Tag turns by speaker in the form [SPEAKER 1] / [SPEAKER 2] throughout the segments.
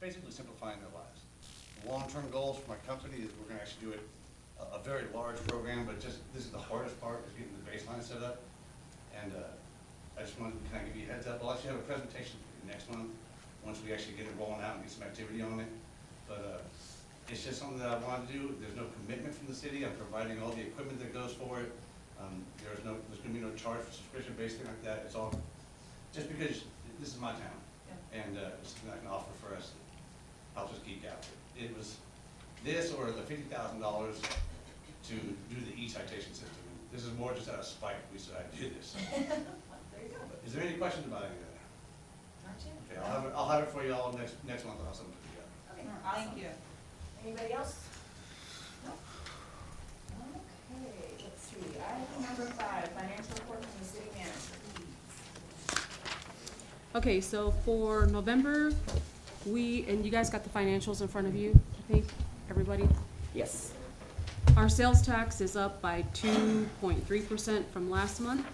[SPEAKER 1] basically simplifying their lives. The long-term goals for my company is we're gonna actually do a very large program, but just, this is the hardest part, is getting the baseline set up. And I just wanted to kind of give you a heads up. I'll actually have a presentation for you next month, once we actually get it rolling out and get some activity on it. But it's just something that I wanted to do. There's no commitment from the city. I'm providing all the equipment that goes for it. There's gonna be no charge for subscription, based like that. It's all, just because this is my town. And it's something I can offer for us. I'll just geek out. It was this or the $50,000 to do the e-citation system. This is more just out of spite. We said I'd do this.
[SPEAKER 2] There you go.
[SPEAKER 1] Is there any questions about any of that?
[SPEAKER 2] Not yet.
[SPEAKER 1] Okay, I'll have it for you all next month. I'll send it to you.
[SPEAKER 2] Okay,
[SPEAKER 3] Thank
[SPEAKER 2] awesome.
[SPEAKER 3] you.
[SPEAKER 2] Anybody else? No? Okay, let's see. Item number 5, financial report from the city manager, please.
[SPEAKER 4] Okay, so for November, and you guys got the financials in front of you, I think, everybody?
[SPEAKER 2] Yes.
[SPEAKER 4] Our sales tax is up by 2.3% from last month.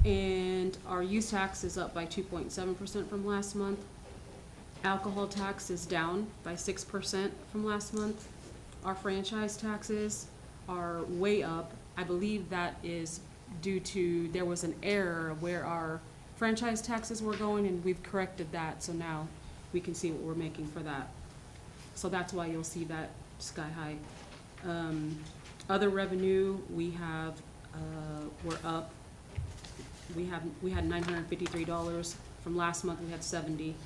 [SPEAKER 4] And our use tax is up by 2.7% from last month. Alcohol tax is down by 6% from last month. Our franchise taxes are way up. I believe that is due to, there was an error where our franchise taxes were going, and we've corrected that, so now we can see what we're making for that. So that's why you'll see that sky high. Other revenue, we have, we're up. We had $953. From last month, we had 70.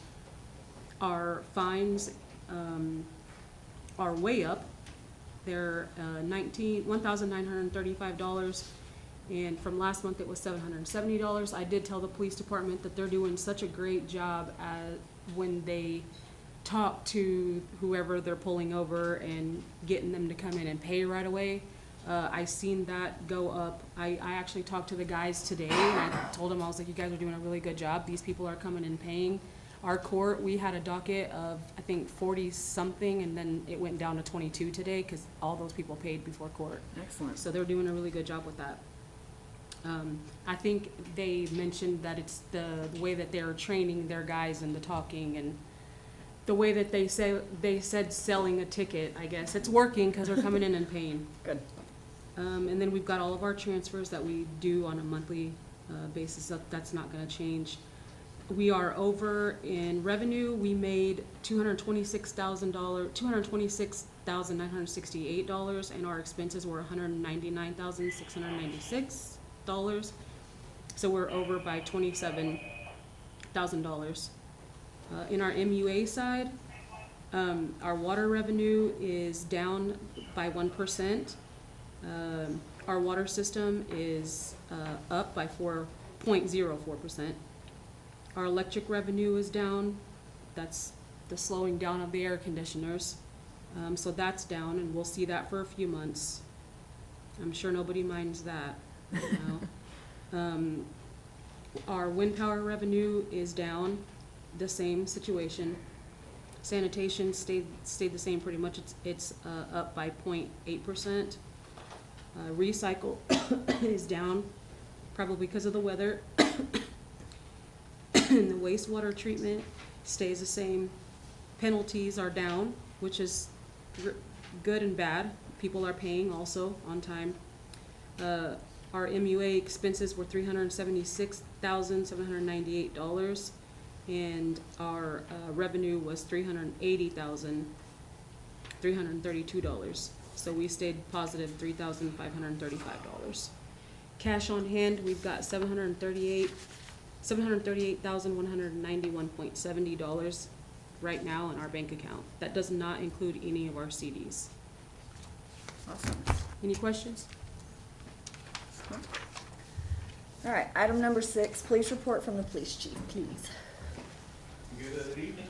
[SPEAKER 4] Our fines, are way up. They're, $1,935. And from last month, it was $770. I did tell the police department that they're doing such a great job at when they talk to whoever they're pulling over and getting them to come in and pay right away. I seen that go up. I actually talked to the guys today, and I told them, I was like, you guys are doing a really good job. These people are coming and paying. Our court, we had a docket of, I think, 40-something, and then it went down to 22 today, because all those people paid before court.
[SPEAKER 2] Excellent.
[SPEAKER 4] So they're doing a really good job with that. I think they mentioned that it's the way that they're training their guys and the talking and the way that they said selling a ticket, I guess. It's working because they're coming in and paying.
[SPEAKER 2] Good.
[SPEAKER 4] And then we've got all of our transfers that we do on a monthly basis. That's not going to change. We are over in revenue. We made $226,968, and our expenses were $199,696. So we're over by $27,000. In our MUA side, our water revenue is down by 1%. Our water system is up by 4.04%. Our electric revenue is down. That's the slowing down of the air conditioners. So that's down, and we'll see that for a few months. I'm sure nobody minds that. You know? Our wind power revenue is down, the same situation. Sanitation stayed the same pretty much. It's up by 0.8%. Recycle is down, probably because of the weather. And the wastewater treatment stays the same. Penalties are down, which is good and bad. People are paying also on time. Our MUA expenses were $376,798, and our revenue was $380,332. So we stayed positive $3,535. Cash on hand, we've got $738,191.70 right now in our bank account. That does not include any of our CDs.
[SPEAKER 2] Awesome.
[SPEAKER 4] Any questions?
[SPEAKER 2] All right, item number 6, police report from the police chief, please.
[SPEAKER 5] Good evening.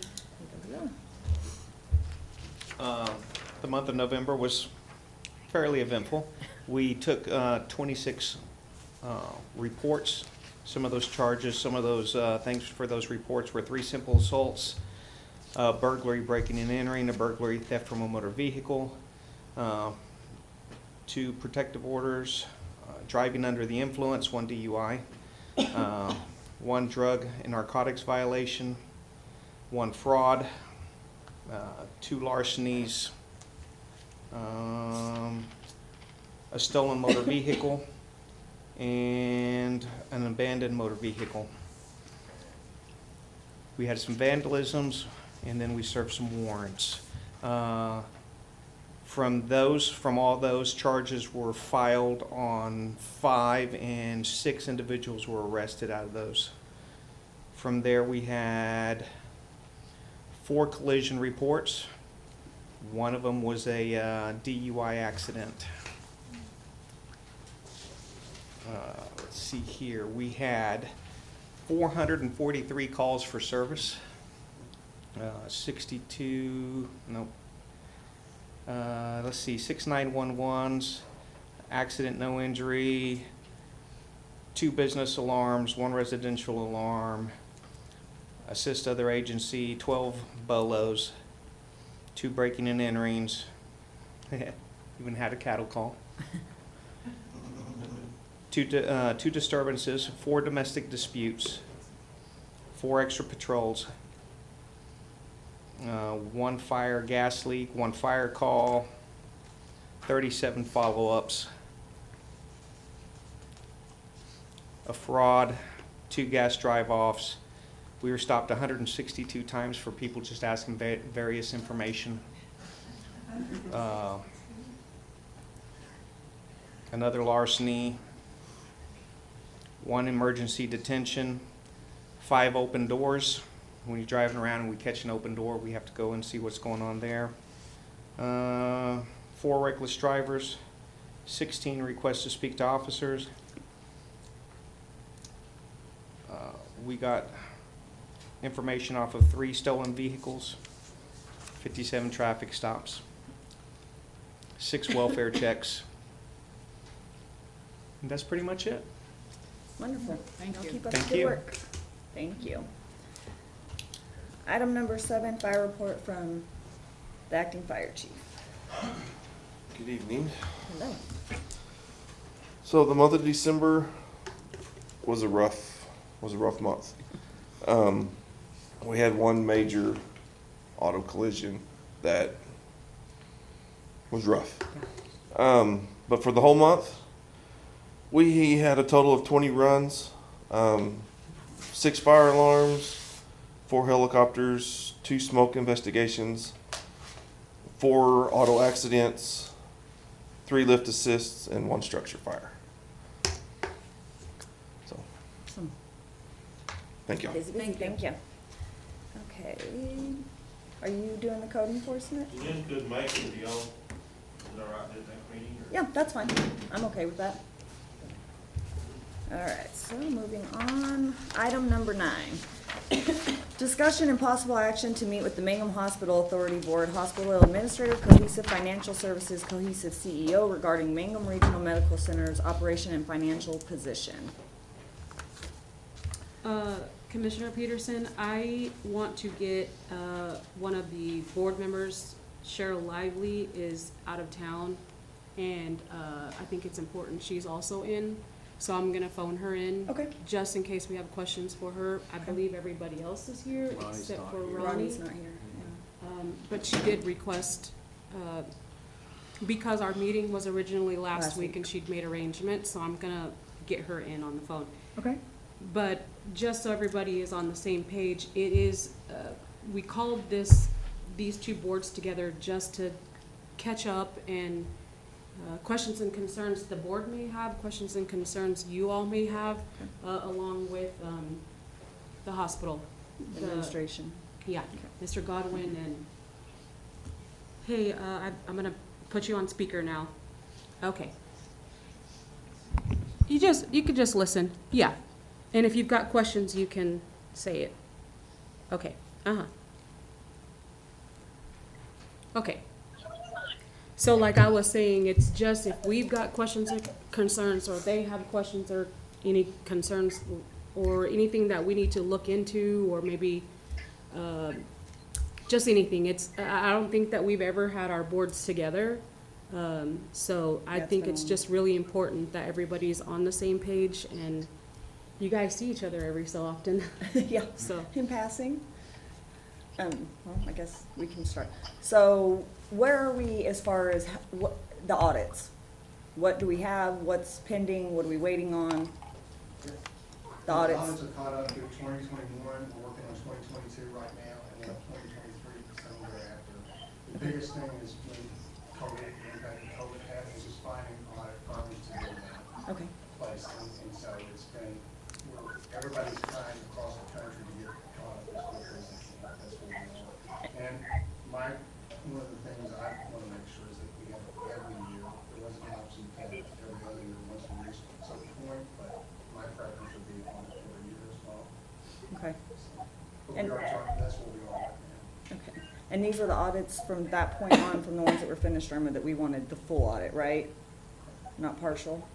[SPEAKER 2] Yeah.
[SPEAKER 5] The month of November was fairly eventful. We took 26 reports. Some of those charges, some of those things for those reports were 3 simple assaults, burglary, breaking and entering, a burglary, theft from a motor vehicle, 2 protective orders, driving under the influence, 1 DUI, 1 drug and narcotics violation, 1 fraud, 2 larcenies, a stolen motor vehicle, and an abandoned motor vehicle. We had some vandalisms, and then we served some warrants. From all those, charges were filed on 5, and 6 individuals were arrested out of those. From there, we had 4 collision reports. One of them was a DUI accident. Let's see here. We had 443 calls for service. 6 911s, accident, no injury, 2 business alarms, 1 residential alarm, assist other agency, 12 BOLOs, 2 breaking and enterings, even had a cattle call. 2 disturbances, 4 domestic disputes, 4 extra patrols, 1 fire gas leak, 1 fire call, 37 follow-ups, a fraud, 2 gas drive-offs. We were stopped 162 times for people just asking various information. Another larceny, 1 emergency detention, 5 open doors. When you're driving around and we catch an open door, we have to go and see what's going on there. 4 reckless drivers, 16 requests to speak to officers. We got information off of 3 stolen vehicles, 57 traffic stops, 6 welfare checks. And that's pretty much it.
[SPEAKER 3] Wonderful.
[SPEAKER 2] Thank you.
[SPEAKER 3] Keep up
[SPEAKER 5] Thank
[SPEAKER 3] the good
[SPEAKER 5] you.
[SPEAKER 3] work. Thank you. Item number 7, fire report from the acting fire chief.
[SPEAKER 6] Good evening.
[SPEAKER 3] Hello.
[SPEAKER 6] So the month of December was a rough month. We had 1 major auto collision that was rough. But for the whole month, we had a total of 20 runs, 6 fire alarms, 4 helicopters, 2 smoke investigations, 4 auto accidents, 3 lift assists, and 1 structure fire. So,
[SPEAKER 3] Awesome.
[SPEAKER 6] thank you.
[SPEAKER 3] Busy, busy, thank you. Okay, are you doing the code enforcement?
[SPEAKER 7] Lynn could make it, y'all. Is that all right, at next meeting? Or?
[SPEAKER 3] Yeah, that's fine. I'm okay with that. All right, so moving on. Item number 9. Discussion and possible action to meet with the Mangum Hospital Authority Board, Hospital Administrator, Cohesive Financial Services, Cohesive CEO regarding Mangum Regional Medical Center's operation and financial position.
[SPEAKER 4] Commissioner Peterson, I want to get one of the board members, Cheryl Lively, is out of town, and I think it's important she's also in, so I'm gonna phone her in.
[SPEAKER 3] Okay.
[SPEAKER 4] Just in case we have questions for her. I believe everybody else is here except for Ronnie.
[SPEAKER 3] Ronnie's not here.
[SPEAKER 4] But she did request, because our meeting was originally last
[SPEAKER 3] Last
[SPEAKER 4] week
[SPEAKER 3] week.
[SPEAKER 4] and she'd made arrangements, so I'm gonna get her in on the phone.
[SPEAKER 3] Okay.
[SPEAKER 4] But just so everybody is on the same page, it is, we called these 2 boards together just to catch up and questions and concerns the board may have, questions and concerns you all may have, along with the hospital. The-
[SPEAKER 3] Administration.
[SPEAKER 4] Yeah, Mr. Godwin and, hey, I'm gonna put you on speaker now. Okay. You could just listen, yeah. And if you've got questions, you can say it. Okay, Okay. So like I was saying, it's just if we've got questions or concerns, or they have questions or any concerns, or anything that we need to look into, or maybe, just anything. I don't think that we've ever had our boards together. So I
[SPEAKER 3] That's
[SPEAKER 4] think
[SPEAKER 3] been
[SPEAKER 4] it's
[SPEAKER 3] a-
[SPEAKER 4] just really important that everybody's on the same page, and you guys see each other every so often,
[SPEAKER 3] Yeah,
[SPEAKER 4] so.
[SPEAKER 3] in passing. Well, I guess we can start. So where are we as far as what, the audits? What do we have? What's pending? What are we waiting on? The audits.
[SPEAKER 8] Audits are caught up through 2021, we're working on 2022 right now, and then 2023 somewhere thereafter. The biggest thing is when COVID, the impact of COVID had, is just finding audit firms to do that
[SPEAKER 3] Okay,
[SPEAKER 8] place. And so it's been, everybody's trying across the country to get caught up as quickly as they can. That's where we are. And one of the things I want to make sure is that we have every year, there wasn't an option to have it every other year once we reached a certain point, but my preference would be on it every year as well.
[SPEAKER 3] okay,
[SPEAKER 8] But
[SPEAKER 3] And-
[SPEAKER 8] we are trying, that's where we are right now.
[SPEAKER 3] okay. And these were the audits from that point on, from the ones that were finished, Irma, that we wanted the full audit, right? Not partial?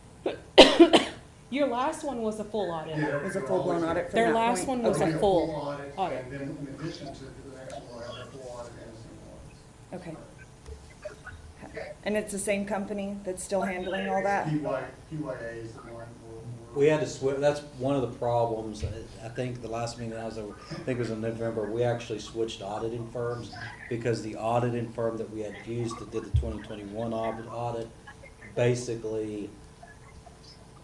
[SPEAKER 4] Your last one was a full audit.
[SPEAKER 8] Yeah,
[SPEAKER 3] Was a
[SPEAKER 8] we're
[SPEAKER 3] full-blown
[SPEAKER 8] always-
[SPEAKER 3] audit from
[SPEAKER 4] Their
[SPEAKER 3] that
[SPEAKER 4] last
[SPEAKER 3] point?
[SPEAKER 4] one was
[SPEAKER 8] It'll
[SPEAKER 4] a
[SPEAKER 8] be
[SPEAKER 4] full
[SPEAKER 8] audit,
[SPEAKER 4] audit.
[SPEAKER 8] and then in addition to the next one, we'll have a full audit and a single audit.
[SPEAKER 3] Okay. And it's the same company that's still handling all that?
[SPEAKER 8] QYA is the one
[SPEAKER 9] We had to switch, that's one of the problems. I think the last meeting I was over, I think it was in November, we actually switched auditing firms because the auditing firm that we had used that did the 2021 audit basically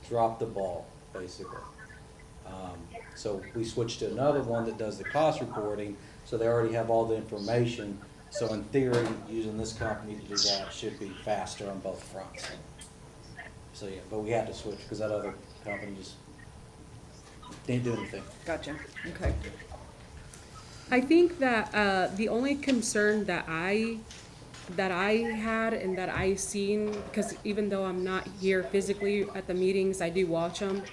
[SPEAKER 9] dropped the ball, basically. So we switched to another one that does the cost reporting, so they already have all the information. So in theory, using this company to do that should be faster on both fronts. So yeah, but we had to switch because that other company just didn't do anything.
[SPEAKER 3] Gotcha, okay.
[SPEAKER 4] I think that the only concern that I had and that I seen, because even though I'm not here physically at the meetings, I do watch them.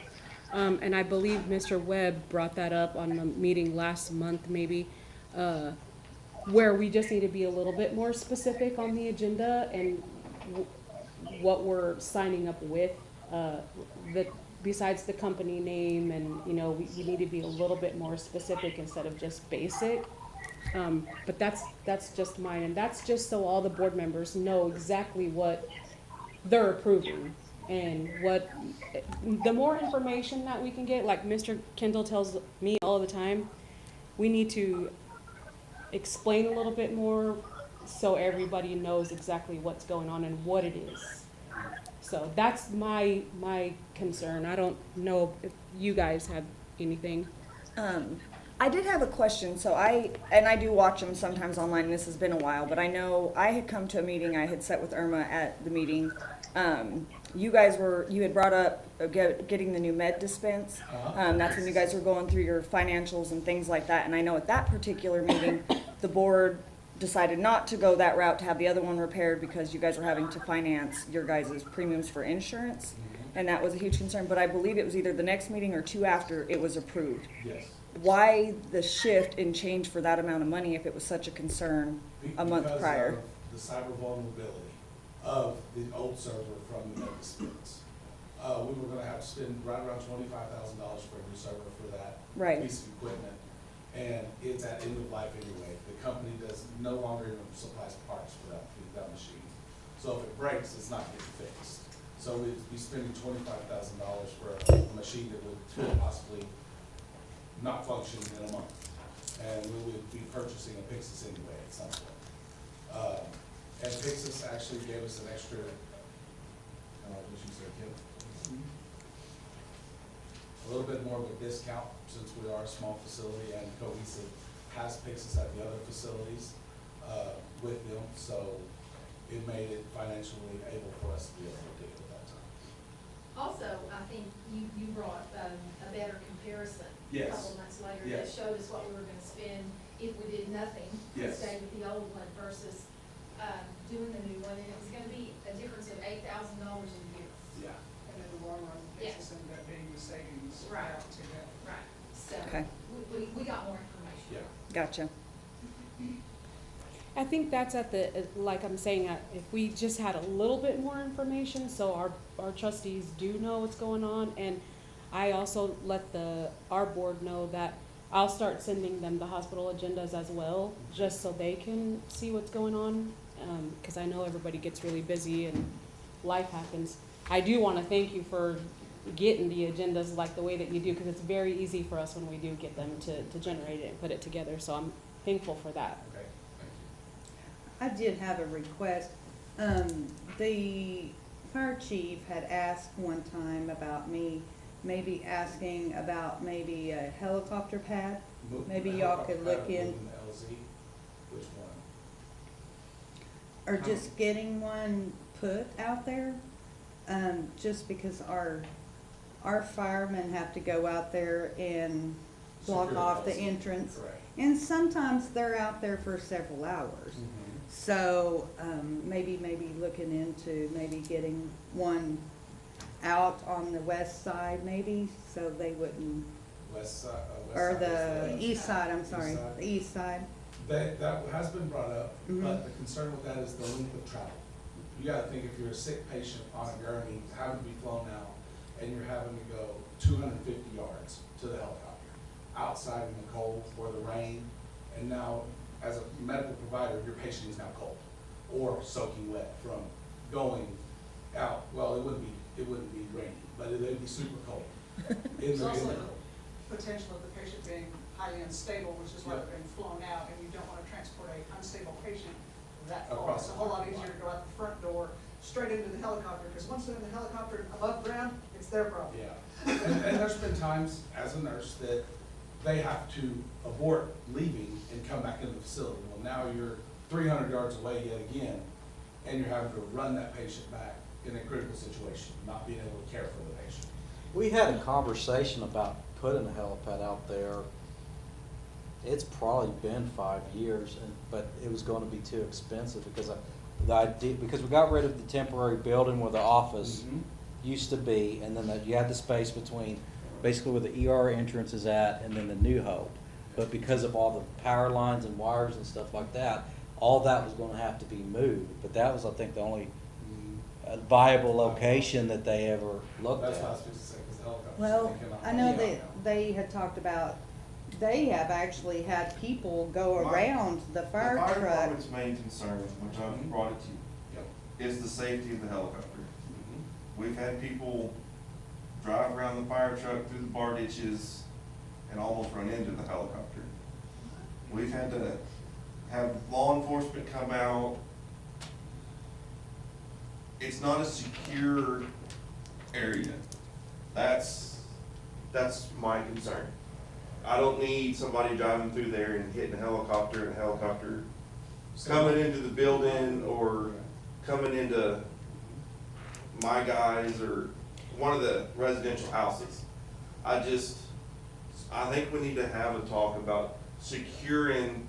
[SPEAKER 4] And I believe Mr. Webb brought that up on a meeting last month, maybe, where we just need to be a little bit more specific on the agenda and what we're signing up with, besides the company name, and, you know, we need to be a little bit more specific instead of just basic. But that's just mine, and that's just so all the board members know exactly what they're approving. And the more information that we can get, like Mr. Kendall tells me all the time, we need to explain a little bit more so everybody knows exactly what's going on and what it is. So that's my concern. I don't know if you guys have anything.
[SPEAKER 3] I did have a question, so I do watch them sometimes online, and this has been a while, but I know I had come to a meeting, I had sat with Irma at the meeting. You had brought up getting the new med dispense. That's when you guys were going through your financials and things like that, and I know at that particular meeting, the board decided not to go that route to have the other one repaired because you guys were having to finance your guys' premiums for insurance. And that was a huge concern, but I believe it was either the next meeting or two after it was approved.
[SPEAKER 7] Yes.
[SPEAKER 3] Why the shift and change for that amount of money if it was such a concern a month prior?
[SPEAKER 10] Because of the cyber vulnerability of the old server from the med dispense. We were gonna have to spend right around $25,000 for a new server for that
[SPEAKER 3] Right.
[SPEAKER 10] piece of equipment. And it's at end of life anyway. The company does no longer even supplies parts for that machine. So if it breaks, it's not getting fixed. So we'd be spending $25,000 for a machine that could possibly not function in a month. And we would be purchasing a Pyxis anyway at some point. And Pyxis actually gave us an extra, what you said, Kim? A little bit more of a discount since we are a small facility, and Cohesive has Pyxis at the other facilities with them. So it made it financially able for us to be able to do it at that time.
[SPEAKER 11] Also, I think you brought a better comparison a
[SPEAKER 10] Yes.
[SPEAKER 11] couple months later.
[SPEAKER 10] Yes.
[SPEAKER 11] That showed us what we were gonna spend if we did nothing.
[SPEAKER 10] Yes.
[SPEAKER 11] Stay with the old one versus, doing the new one, and it was gonna be a difference of $8,000 a year.
[SPEAKER 10] Yeah.
[SPEAKER 12] And in the long run,
[SPEAKER 11] Yeah.
[SPEAKER 12] it's ended up being the savings
[SPEAKER 11] Right.
[SPEAKER 12] out to that.
[SPEAKER 11] Right. So,
[SPEAKER 3] Okay.
[SPEAKER 11] we got more information.
[SPEAKER 10] Yeah.
[SPEAKER 3] Gotcha.
[SPEAKER 4] I think that's at the, like I'm saying, if we just had a little bit more information, so our trustees do know what's going on, and I also let our board know that I'll start sending them the hospital agendas as well, just so they can see what's going on, because I know everybody gets really busy and life happens. I do want to thank you for getting the agendas like the way that you do, because it's very easy for us when we do get them to generate it and put it together, so thankful for that.
[SPEAKER 10] Okay, thank you.
[SPEAKER 13] I did have a request. The fire chief had asked one time about me maybe asking about maybe a helicopter pad.
[SPEAKER 10] Move
[SPEAKER 13] Maybe
[SPEAKER 10] the
[SPEAKER 13] y'all could
[SPEAKER 10] helicopter
[SPEAKER 13] look
[SPEAKER 10] pad,
[SPEAKER 13] in,
[SPEAKER 10] moving the LZ, which one?
[SPEAKER 13] or just getting one put out there. Just because our firemen have to go out there and block
[SPEAKER 10] Secure
[SPEAKER 13] off the
[SPEAKER 10] LZ.
[SPEAKER 13] entrance.
[SPEAKER 10] Correct.
[SPEAKER 13] And sometimes they're out there for several hours. So, maybe looking into maybe getting one out on the west side maybe, so they wouldn't,
[SPEAKER 10] West side,
[SPEAKER 13] or
[SPEAKER 10] west side
[SPEAKER 13] the
[SPEAKER 10] is
[SPEAKER 13] east side, I'm sorry,
[SPEAKER 10] side.
[SPEAKER 13] the east side.
[SPEAKER 10] That has been brought up,
[SPEAKER 13] Mhm.
[SPEAKER 10] but the concern with that is the length of travel. You gotta think if you're a sick patient on a gurney, having to be flown out, and you're having to go 250 yards to the helicopter, outside in the cold or the rain, and now, as a medical provider, your patient is now cold or soaking wet from going out, well, it wouldn't be raining, but it'd be super cold.
[SPEAKER 12] There's
[SPEAKER 10] In
[SPEAKER 12] also
[SPEAKER 10] the
[SPEAKER 12] the potential of the patient being highly unstable, which is why they're being flown out, and you don't want to transport a unstable patient that far.
[SPEAKER 10] Across
[SPEAKER 12] It's a
[SPEAKER 10] the
[SPEAKER 12] whole lot
[SPEAKER 10] line.
[SPEAKER 12] easier to go out the front door, straight into the helicopter, because once they're in the helicopter above ground, it's their problem.
[SPEAKER 10] Yeah, and there's been times as a nurse that they have to abort leaving and come back into the facility. Well, now you're 300 yards away yet again, and you're having to run that patient back in a critical situation, not being able to care for the patient.
[SPEAKER 9] We had a conversation about putting a helipad out there. It's probably been 5 years, but it was gonna be too expensive because because we got rid of the temporary building where the office used to be, and then you had the space between basically where the ER entrance is at and then the new Hope. But because of all the power lines and wires and stuff like that, all that was gonna have to be moved. But that was, I think, the only viable location that they ever looked
[SPEAKER 10] That's what I was
[SPEAKER 9] at.
[SPEAKER 10] supposed to say, because the helicopters.
[SPEAKER 13] Well,
[SPEAKER 10] they cannot
[SPEAKER 13] I know
[SPEAKER 10] fly
[SPEAKER 13] that
[SPEAKER 10] out.
[SPEAKER 13] they had talked about, they have actually had people go around the fire truck.
[SPEAKER 6] department's main concern, which I've brought it to you,
[SPEAKER 10] Yep.
[SPEAKER 6] is the safety of the helicopter.
[SPEAKER 10] Mhm.
[SPEAKER 6] We've had people drive around the fire truck through the bar ditches and almost run into the helicopter. We've had to have law enforcement come out. It's not a secure area. That's my concern. I don't need somebody driving through there and hitting a helicopter coming into the building or coming into my guys or one of the residential houses. I think we need to have a talk about securing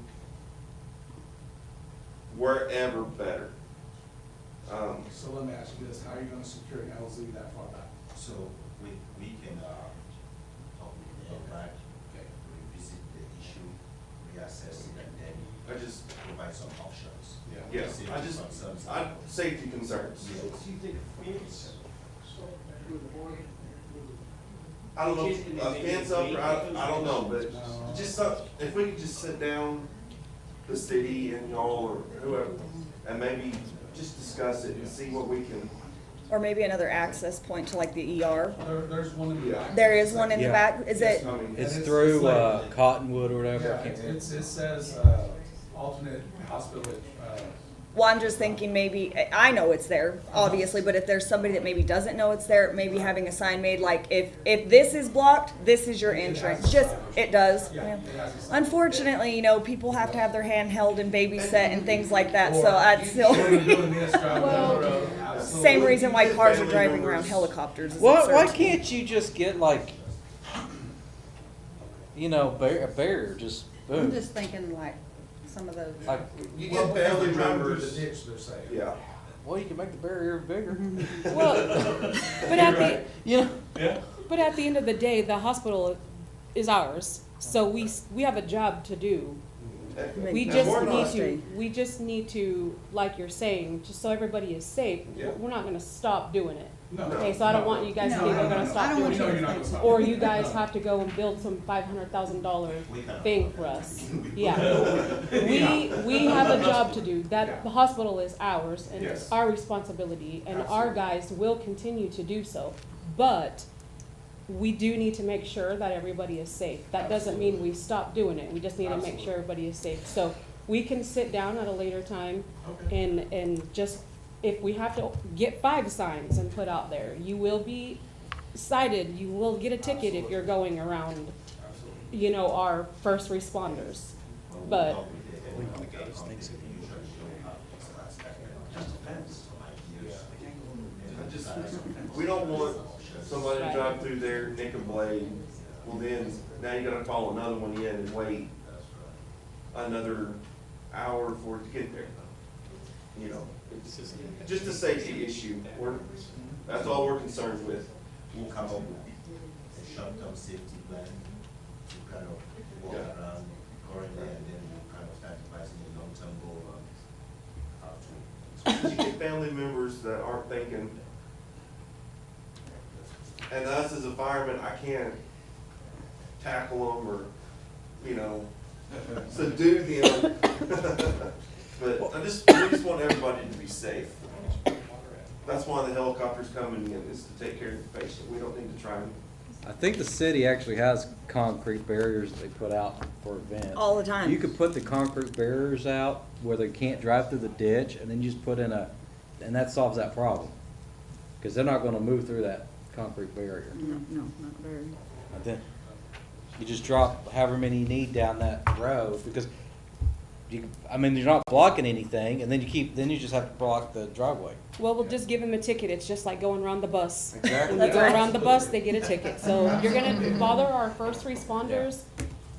[SPEAKER 6] wherever better.
[SPEAKER 10] So let me ask you this, how are you gonna secure an LZ that far back?
[SPEAKER 7] So we can, talk with the back,
[SPEAKER 10] Okay.
[SPEAKER 7] revisit the issue, reassess it, and then
[SPEAKER 6] I just,
[SPEAKER 7] provide some options.
[SPEAKER 6] yes, safety concerns. I don't know, a fence up, or I don't know, but just if we could just sit down, the city and y'all or whoever, and maybe just discuss it and see what we can.
[SPEAKER 3] Or maybe another access point to like the ER.
[SPEAKER 10] There's one in the back.
[SPEAKER 3] There is one in the
[SPEAKER 9] Yeah.
[SPEAKER 3] back, is
[SPEAKER 10] Yes,
[SPEAKER 3] it?
[SPEAKER 10] I mean, and
[SPEAKER 9] It's through
[SPEAKER 10] labeled.
[SPEAKER 9] Cottonwood or whatever.
[SPEAKER 10] Yeah,
[SPEAKER 9] I can't remember.
[SPEAKER 10] it says, alternate hospital,
[SPEAKER 3] Well, I'm just thinking maybe, I know it's there, obviously, but if there's somebody that maybe doesn't know it's there, maybe having a sign made like, if this is blocked, this is your entrance, just, it does.
[SPEAKER 10] yeah,
[SPEAKER 3] Yeah.
[SPEAKER 10] it has a sign.
[SPEAKER 3] Unfortunately, people have to have their hand held and babysat and things like that, so
[SPEAKER 10] Or
[SPEAKER 3] I'd still,
[SPEAKER 10] when you're doing this, driving down the road, absolutely.
[SPEAKER 3] same reason why cars are driving around helicopters is
[SPEAKER 9] Why
[SPEAKER 3] absurd.
[SPEAKER 9] can't you just get like, a barrier, just
[SPEAKER 13] I'm
[SPEAKER 9] boom?
[SPEAKER 13] just thinking like some of those.
[SPEAKER 9] Like,
[SPEAKER 6] You
[SPEAKER 10] Well,
[SPEAKER 6] get
[SPEAKER 10] because
[SPEAKER 6] family
[SPEAKER 10] they're driving through
[SPEAKER 6] members.
[SPEAKER 10] the ditch, they're saying.
[SPEAKER 6] Yeah.
[SPEAKER 9] well, you can make the barrier bigger.
[SPEAKER 4] Well, but at the,
[SPEAKER 9] You know,
[SPEAKER 10] Yeah.
[SPEAKER 4] but at the end of the day, the hospital is ours, so we have a job to do. We
[SPEAKER 6] And
[SPEAKER 4] just
[SPEAKER 6] we're
[SPEAKER 4] need
[SPEAKER 6] not-
[SPEAKER 4] to, like you're saying, just so everybody is safe,
[SPEAKER 6] Yeah.
[SPEAKER 4] we're not gonna stop doing it.
[SPEAKER 10] No.
[SPEAKER 4] Okay, so I don't want you guys to
[SPEAKER 13] No,
[SPEAKER 4] think we're
[SPEAKER 13] I
[SPEAKER 4] gonna
[SPEAKER 13] don't
[SPEAKER 4] stop
[SPEAKER 13] want
[SPEAKER 4] doing
[SPEAKER 10] We know
[SPEAKER 13] you
[SPEAKER 4] it.
[SPEAKER 10] you're not gonna stop.
[SPEAKER 4] Or you guys have to go and build some $500,000 thing for us. Yeah. We have a job to do. That, the hospital is ours and it's
[SPEAKER 6] Yes.
[SPEAKER 4] our responsibility and our
[SPEAKER 10] Absolutely.
[SPEAKER 4] guys will continue to do so. But we do need to make sure that everybody is safe. That doesn't mean we stop doing it, we just need to make sure everybody is safe. So we can sit down at a later time and just, if we have to get 5 signs and put out there, you will be cited, you will get a ticket if you're going around, you know, our first responders. But
[SPEAKER 6] We don't want somebody to drive through there, nick a blade, well then, now you gotta call another one in and wait another hour for it to get there. You know, it's just a safety issue, that's all we're concerned with.
[SPEAKER 7] We'll come up with a short-term safety plan to kind of walk around currently, and then we'll kind of start devising a long-term goal on how to.
[SPEAKER 6] You get family members that aren't thinking, and us as a fireman, I can't tackle them or, you know, subdue them. But we just want everybody to be safe. That's why the helicopter's coming in, is to take care of the patient. We don't need to try and.
[SPEAKER 9] I think the city actually has concrete barriers that they put out for events.
[SPEAKER 3] All the time.
[SPEAKER 9] You could put the concrete barriers out where they can't drive through the ditch, and then you just put in and that solves that problem. Because they're not gonna move through that concrete barrier.
[SPEAKER 3] No, not very.
[SPEAKER 9] And then you just drop however many you need down that road, because you're not blocking anything, and then you just have to block the driveway.
[SPEAKER 4] well, we'll just give them a ticket. It's just like going around the bus.
[SPEAKER 9] Exactly.
[SPEAKER 4] When they go around the bus, they get a ticket. So if you're gonna bother our first responders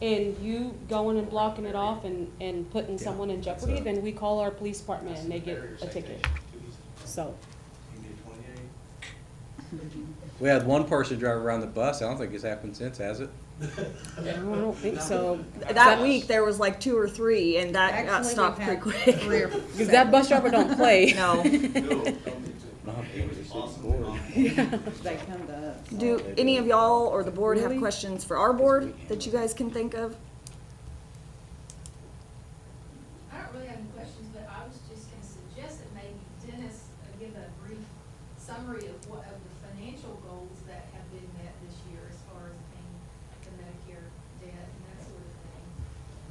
[SPEAKER 4] and you going and blocking it off and putting someone in jeopardy, then we call our police department and they get a ticket. So,
[SPEAKER 9] We had one person drive around the bus. I don't think it's happened since, has it?
[SPEAKER 4] I don't think so.
[SPEAKER 3] That week, there was like 2 or 3, and that got
[SPEAKER 13] Actually,
[SPEAKER 3] stopped
[SPEAKER 13] we've
[SPEAKER 3] pretty
[SPEAKER 13] had
[SPEAKER 3] quick.
[SPEAKER 13] 3 or
[SPEAKER 4] Because that bus driver don't play.
[SPEAKER 3] No.
[SPEAKER 13] They come to us.
[SPEAKER 3] Do any of y'all or the board have
[SPEAKER 13] Really?
[SPEAKER 3] questions for our board that you guys can think of?
[SPEAKER 11] I don't really have any questions, but I was just gonna suggest that maybe Dennis give a brief summary of the financial goals that have been met this year as far as paying the Medicare debt and that sort of thing.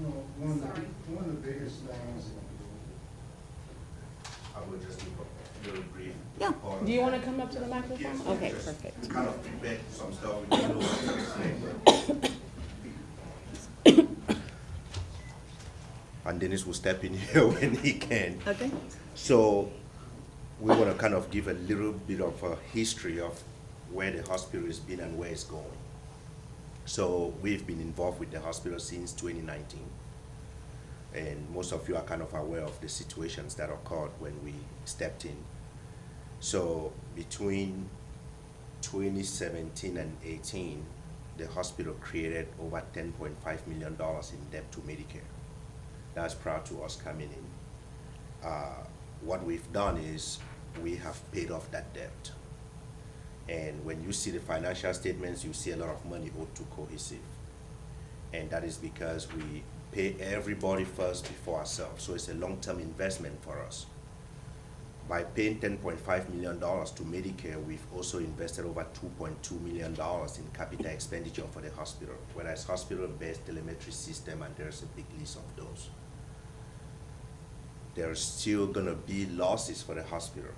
[SPEAKER 8] Well,
[SPEAKER 11] Sorry.
[SPEAKER 8] one of the biggest things,
[SPEAKER 7] I would just do a little brief.
[SPEAKER 3] Yeah.
[SPEAKER 7] on-
[SPEAKER 4] Do you want to come up to the microphone?
[SPEAKER 7] Yes,
[SPEAKER 4] Okay,
[SPEAKER 7] just
[SPEAKER 4] perfect.
[SPEAKER 7] Kind of feedback some stuff we don't know what to explain, but. And Dennis will step in here when he can.
[SPEAKER 3] Okay.
[SPEAKER 7] So we want to kind of give a little bit of a history of where the hospital has been and where it's going. So we've been involved with the hospital since 2019. And most of you are kind of aware of the situations that occurred when we stepped in. So between 2017 and 18, the hospital created over $10.5 million in debt to Medicare. That's prior to us coming in. What we've done is we have paid off that debt. And when you see the financial statements, you see a lot of money owed to Cohesive. And that is because we pay everybody first before ourselves. So it's a long-term investment for us. By paying $10.5 million to Medicare, we've also invested over $2.2 million in capital expenditure for the hospital, whether it's hospital-based telemetry system, and there's a big list of those. There's still gonna be losses for the hospital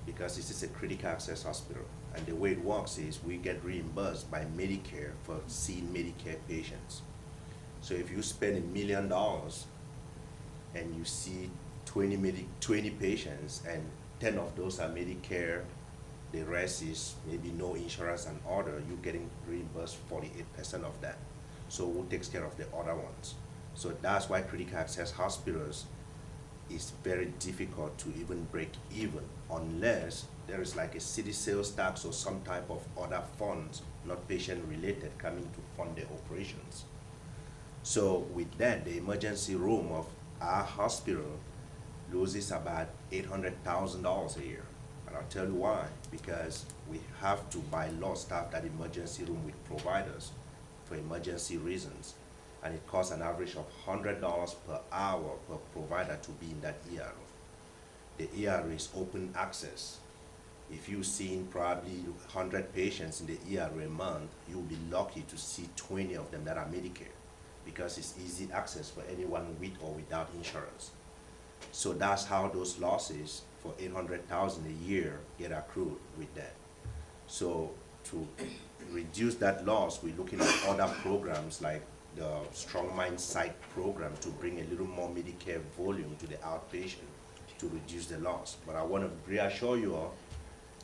[SPEAKER 7] because this is a critical access hospital. And the way it works is we get reimbursed by Medicare for seeing Medicare patients. So if you spend $1 million and you see 20 patients and 10 of those are Medicare, the rest is maybe no insurance and other, you're getting reimbursed 48% of that. So who takes care of the other ones? So that's why critical access hospitals is very difficult to even break even unless there is like a city sales tax or some type of other funds, not patient related, coming to fund the operations. So with that, the emergency room of our hospital loses about $800,000 a year. And I'll tell you why, because we have to by law staff that emergency room with providers for emergency reasons. And it costs an average of $100 per hour per provider to be in that ER. The ER is open access. If you've seen probably 100 patients in the ER a month, you'll be lucky to see 20 of them that are Medicare, because it's easy access for anyone with or without insurance. So that's how those losses for 800,000 a year get accrued with that. So to reduce that loss, we're looking at other programs like the Strong Mind Site program to bring a little more Medicare volume to the outpatient to reduce the loss. But I want to reassure you all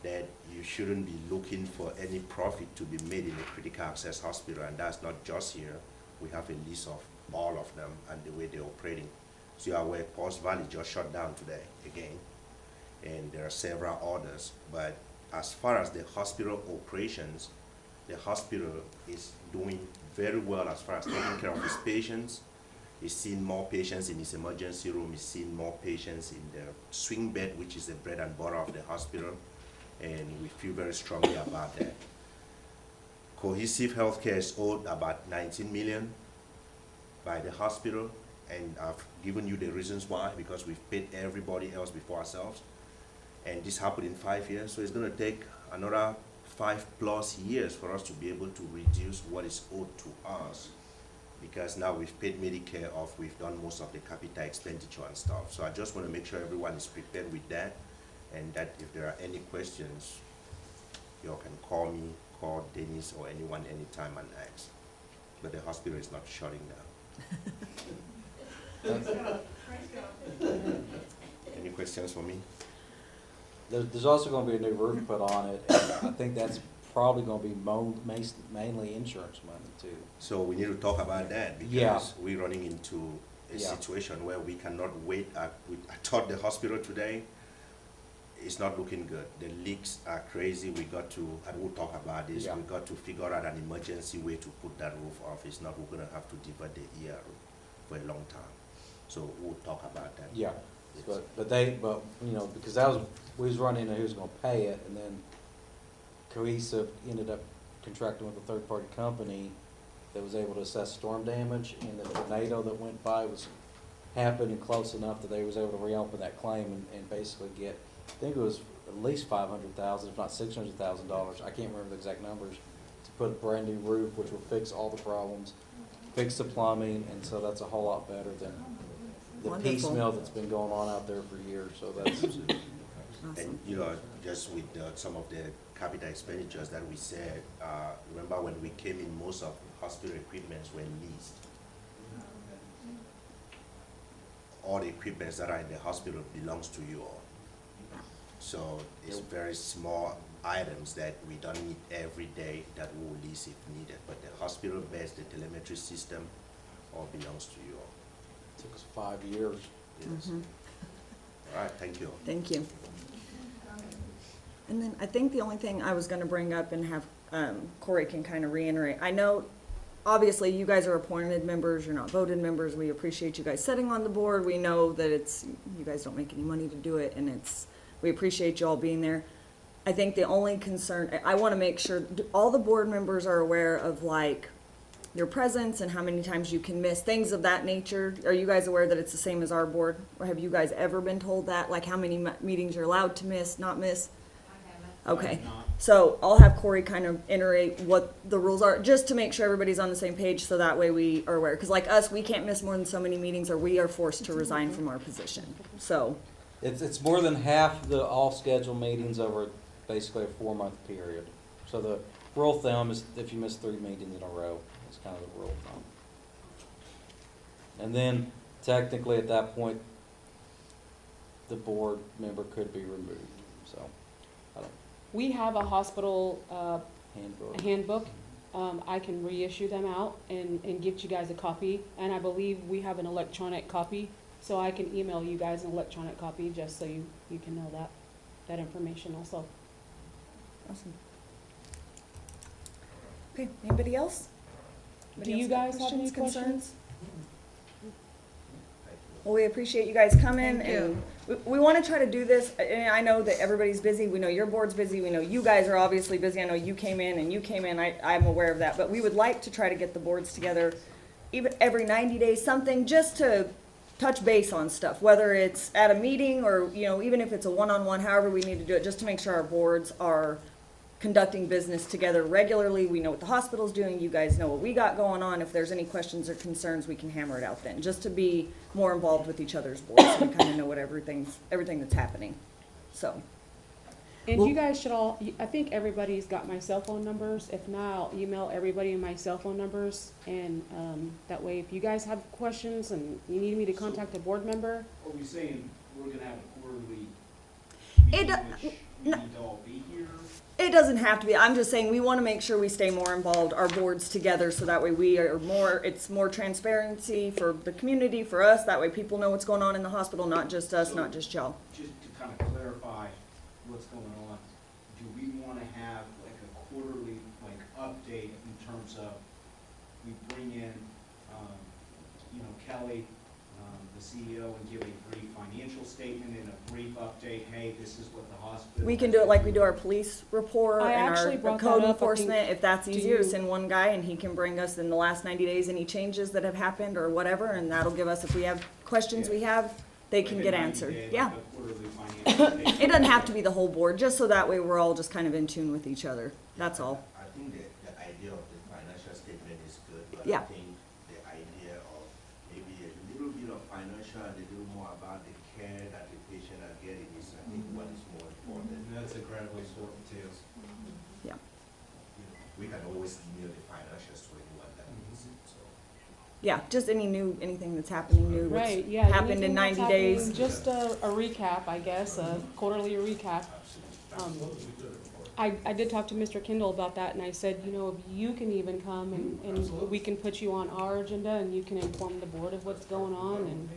[SPEAKER 7] that you shouldn't be looking for any profit to be made in a critical access hospital, and that's not just here. We have a list of all of them and the way they're operating. So you are aware Paul's Valley just shut down today again, and there are several others. But as far as the hospital operations, the hospital is doing very well as far as taking care of its patients. It's seeing more patients in its emergency room. It's seeing more patients in the swing bed, which is the bread and butter of the hospital, and we feel very strongly about that. Cohesive Healthcare is owed about 19 million by the hospital, and I've given you the reasons why, because we've paid everybody else before ourselves, and this happened in 5 years, so it's going to take another 5+ years for us to be able to reduce what is owed to us, because now we've paid Medicare off, we've done most of the capital expenditure and stuff. So I just want to make sure everyone is prepared with that, and that if there are any questions, you all can call me, call Dennis, or anyone anytime and ask. But the hospital is not shutting down. Any questions for me?
[SPEAKER 9] There's also gonna be a new roof put on it, and I think that's probably gonna be mainly insurance money too.
[SPEAKER 7] So we need to talk about that,
[SPEAKER 9] Yeah.
[SPEAKER 7] because we're running into a
[SPEAKER 9] Yeah.
[SPEAKER 7] situation where we cannot wait. I taught the hospital today, it's not looking good. The leaks are crazy. We got to, and we'll talk about this,
[SPEAKER 9] Yeah.
[SPEAKER 7] we got to figure out an emergency way to put that roof off. It's not, we're gonna have to divert the ER for a long time. So we'll talk about that.
[SPEAKER 9] Yeah,
[SPEAKER 7] Yes.
[SPEAKER 9] but, you know, because that was, we was running into who's gonna pay it, and then Cohesive ended up contracting with a third-party company that was able to assess storm damage, and the tornado that went by was happening close enough that they was able to reopen that claim and basically get, I think it was at least $500,000, if not $600,000, I can't remember the exact numbers, to put a brand new roof, which will fix all the problems, fix the plumbing, and so that's a whole lot better than the
[SPEAKER 3] Wonderful.
[SPEAKER 9] piecemeal that's been going on out there for years, so that's,
[SPEAKER 7] And, you know, just with some of the capital expenditures that we said, remember when we came in, most of hospital equipments were leased. All the equipments that are in the hospital belongs to you all. So it's very small items that we don't need every day that we will lease if needed. But the hospital beds, the telemetry system, all belongs to you all.
[SPEAKER 9] took us 5 years.
[SPEAKER 7] Yes.
[SPEAKER 3] Mhm.
[SPEAKER 7] All right, thank you.
[SPEAKER 3] Thank you. And then I think the only thing I was gonna bring up and have, Corey can kind of reiterate, I know, obviously, you guys are appointed members, you're not voted members, we appreciate you guys sitting on the board, we know that it's, you guys don't make any money to do it, and it's, we appreciate you all being there. I think the only concern, I wanna make sure, all the board members are aware of like, your presence and how many times you can miss, things of that nature. Are you guys aware that it's the same as our board? Or have you guys ever been told that, like how many meetings you're allowed to miss, not miss?
[SPEAKER 11] I haven't.
[SPEAKER 3] Okay, so I'll have Corey kind of iterate what the rules are, just to make sure everybody's on the same page, so that way we are aware. Because like us, we can't miss more than so many meetings, or we are forced to resign from our position. So,
[SPEAKER 9] It's more than half the all scheduled meetings over basically a 4-month period. So the rule of thumb is if you miss 3 meetings in a row, it's kind of the rule of thumb. And then technically at that point, the board member could be removed, so, I don't,
[SPEAKER 4] We have a hospital
[SPEAKER 9] handbook.
[SPEAKER 4] handbook. I can reissue them out and get you guys a copy. And I believe we have an electronic copy, so I can email you guys an electronic copy just so you can know that information also.
[SPEAKER 3] awesome. Okay, anybody else?
[SPEAKER 4] Do you guys have any
[SPEAKER 3] Questions,
[SPEAKER 4] questions?
[SPEAKER 3] concerns? Well, we appreciate you guys coming,
[SPEAKER 13] Thank you.
[SPEAKER 3] and we want to try to do this, and I know that everybody's busy, we know your board's busy, we know you guys are obviously busy, I know you came in, I'm aware of that, but we would like to try to get the boards together, even every 90 days, something, just to touch base on stuff, whether it's at a meeting or, you know, even if it's a one-on-one, however we need to do it, just to make sure our boards are conducting business together regularly. We know what the hospital's doing, you guys know what we got going on. If there's any questions or concerns, we can hammer it out then, just to be more involved with each other's boards, so we kind of know what everything that's happening, so.
[SPEAKER 4] And
[SPEAKER 3] Well-
[SPEAKER 4] you guys should all, I think everybody's got my cell phone numbers. If not, I'll email everybody my cell phone numbers. And that way, if you guys have questions and you need me to contact a board member,
[SPEAKER 14] Are we saying we're gonna have a quarterly
[SPEAKER 3] It
[SPEAKER 14] meeting,
[SPEAKER 3] do-
[SPEAKER 14] which we need to all be here?
[SPEAKER 3] It doesn't have to be. I'm just saying we want to make sure we stay more involved, our boards together, so that way we are more, it's more transparency for the community, for us. That way people know what's going on in the hospital, not just us, not just y'all.
[SPEAKER 14] Just to kind of clarify what's going on, do we wanna have like a quarterly, like, update in terms of, we bring in, you know, Kelly, the CEO, and give a brief financial statement and a brief update, hey, this is what the hospital.
[SPEAKER 3] We can do it like we do our police report
[SPEAKER 4] I
[SPEAKER 3] and
[SPEAKER 4] actually
[SPEAKER 3] our
[SPEAKER 4] brought that
[SPEAKER 3] code
[SPEAKER 4] up, I
[SPEAKER 3] enforcement.
[SPEAKER 4] think,
[SPEAKER 3] If that's
[SPEAKER 4] to
[SPEAKER 3] easier,
[SPEAKER 4] you.
[SPEAKER 3] send one guy and he can bring us in the last 90 days any changes that have happened or whatever, and that'll give us, if we have questions we have, they
[SPEAKER 14] Like
[SPEAKER 3] can
[SPEAKER 14] a
[SPEAKER 3] get
[SPEAKER 14] 90
[SPEAKER 3] answered.
[SPEAKER 14] day,
[SPEAKER 3] Yeah.
[SPEAKER 14] like a quarterly financial statement.
[SPEAKER 3] It doesn't have to be the whole board, just so that way we're all just kind of in tune with each other. That's all.
[SPEAKER 7] I think the idea of the financial statement is good, but
[SPEAKER 3] Yeah.
[SPEAKER 7] I think the idea of maybe a little bit of financial and a little more about the care that the patient are getting is, I think, what is more important.
[SPEAKER 10] And that's incredibly important too.
[SPEAKER 3] Yeah.
[SPEAKER 7] We can always email the financials to anyone that needs it, so.
[SPEAKER 3] Yeah, just anything that's happening new, what's
[SPEAKER 4] right, yeah.
[SPEAKER 3] happened in
[SPEAKER 4] anything that's
[SPEAKER 3] 90 days.
[SPEAKER 4] happening, Just a recap, I guess, a quarterly recap. I did talk to Mr. Kendall about that, and I said, you know, if you can even come and we can put you on our agenda and you can inform the board of what's going on, and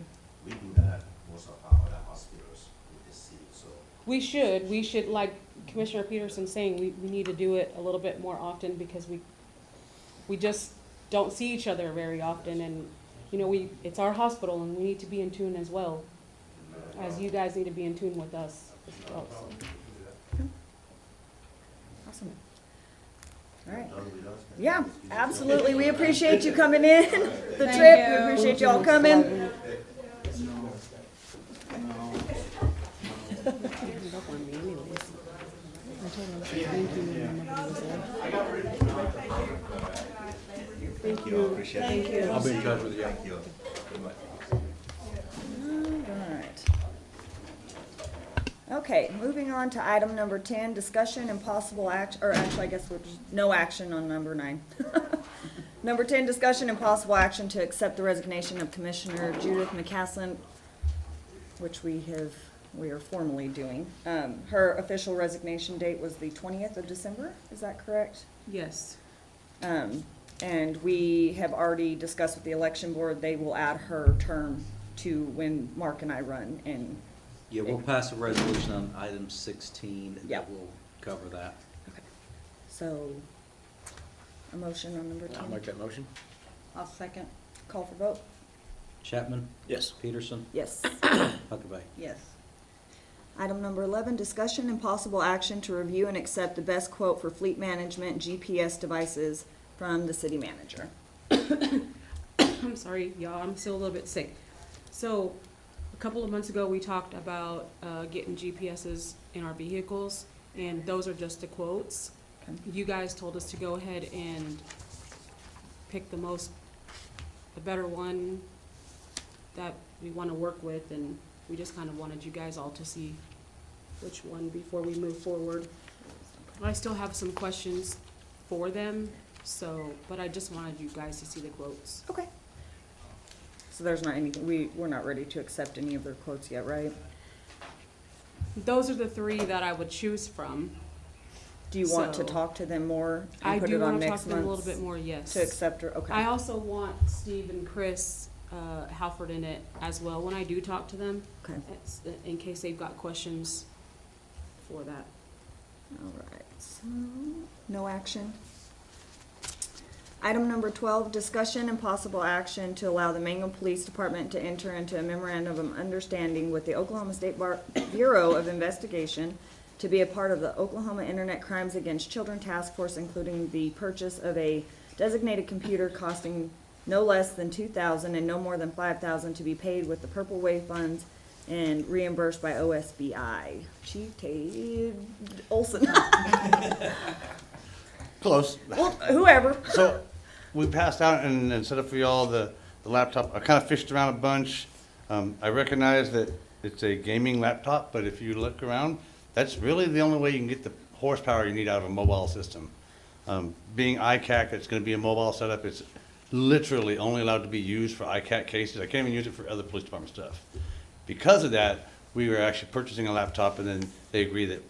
[SPEAKER 7] We do that at most of our other hospitals with the city, so.
[SPEAKER 4] we should, like Commissioner Peterson saying, we need to do it a little bit more often because we just don't see each other very often, and, you know, it's our hospital and we need to be in tune as well, as you guys need to be in tune with us as well, so.
[SPEAKER 3] Awesome. All right.
[SPEAKER 7] Done with us, then.
[SPEAKER 3] Yeah,
[SPEAKER 7] Let's finish up.
[SPEAKER 3] absolutely. We appreciate you coming in, the
[SPEAKER 13] Thank
[SPEAKER 3] trip. We
[SPEAKER 13] you.
[SPEAKER 3] appreciate y'all coming.
[SPEAKER 7] Thank you, appreciate it.
[SPEAKER 3] Thank you.
[SPEAKER 9] I'll be in touch with you.
[SPEAKER 7] Thank you.
[SPEAKER 3] All right. Okay, moving on to item number 10, discussion and possible action, or actually, I guess we're just, no action on number 9. Number 10, discussion and possible action to accept the resignation of Commissioner Judith McCaslin, which we are formally doing. Her official resignation date was the 20th of December, is that correct?
[SPEAKER 4] Yes.
[SPEAKER 3] And we have already discussed with the election board, they will add her term to when Mark and I run, and
[SPEAKER 9] Yeah, we'll pass a resolution on item 16
[SPEAKER 3] Yep.
[SPEAKER 9] that will cover that.
[SPEAKER 3] so, a motion on number 10.
[SPEAKER 9] I'll make that motion.
[SPEAKER 13] I'll second.
[SPEAKER 3] Call for vote?
[SPEAKER 9] Chapman?
[SPEAKER 5] Yes.
[SPEAKER 9] Peterson?
[SPEAKER 3] Yes.
[SPEAKER 9] Huckabee.
[SPEAKER 13] Yes.
[SPEAKER 3] Item number 11, discussion and possible action to review and accept the best quote for fleet management GPS devices from the city manager.
[SPEAKER 4] I'm sorry, y'all, I'm still a little bit sick. So, a couple of months ago, we talked about getting GPSs in our vehicles, and those are just the quotes.
[SPEAKER 3] Okay.
[SPEAKER 4] You guys told us to go ahead and pick the better one that we want to work with, and we just kind of wanted you guys all to see which one before we move forward. I still have some questions for them, but I just wanted you guys to see the quotes.
[SPEAKER 3] Okay. So there's not anything, we're not ready to accept any of their quotes yet, right?
[SPEAKER 4] Those are the three that I would choose from.
[SPEAKER 3] Do you want to
[SPEAKER 4] So-
[SPEAKER 3] talk to them more
[SPEAKER 4] I
[SPEAKER 3] and put
[SPEAKER 4] do
[SPEAKER 3] it on
[SPEAKER 4] want to talk
[SPEAKER 3] next
[SPEAKER 4] to them a little
[SPEAKER 3] month
[SPEAKER 4] bit more, yes.
[SPEAKER 3] to accept her? Okay.
[SPEAKER 4] I also want Steve and Chris Halford in it as well when I do talk to them,
[SPEAKER 3] Okay.
[SPEAKER 4] in case they've got questions for that.
[SPEAKER 3] All right, so, no action. Item number 12, discussion and possible action to allow the Mangum Police Department to enter into a memorandum of understanding with the Oklahoma State Bureau of Investigation to be a part of the Oklahoma Internet Crimes Against Children Task Force, including the purchase of a designated computer costing no less than 2,000 and no more than 5,000 to be paid with the Purple Wave funds and reimbursed by OSBI. Chief Tate Olson.
[SPEAKER 1] Close.
[SPEAKER 3] Well, whoever.
[SPEAKER 1] So, we passed out and set up for y'all the laptop. I kind of fished around a bunch. I recognize that it's a gaming laptop, but if you look around, that's really the only way you can get the horsepower you need out of a mobile system. Being ICAC, it's gonna be a mobile setup, it's literally only allowed to be used for ICAC cases. I can't even use it for other police department stuff. Because of that, we were actually purchasing a laptop, and then they agree that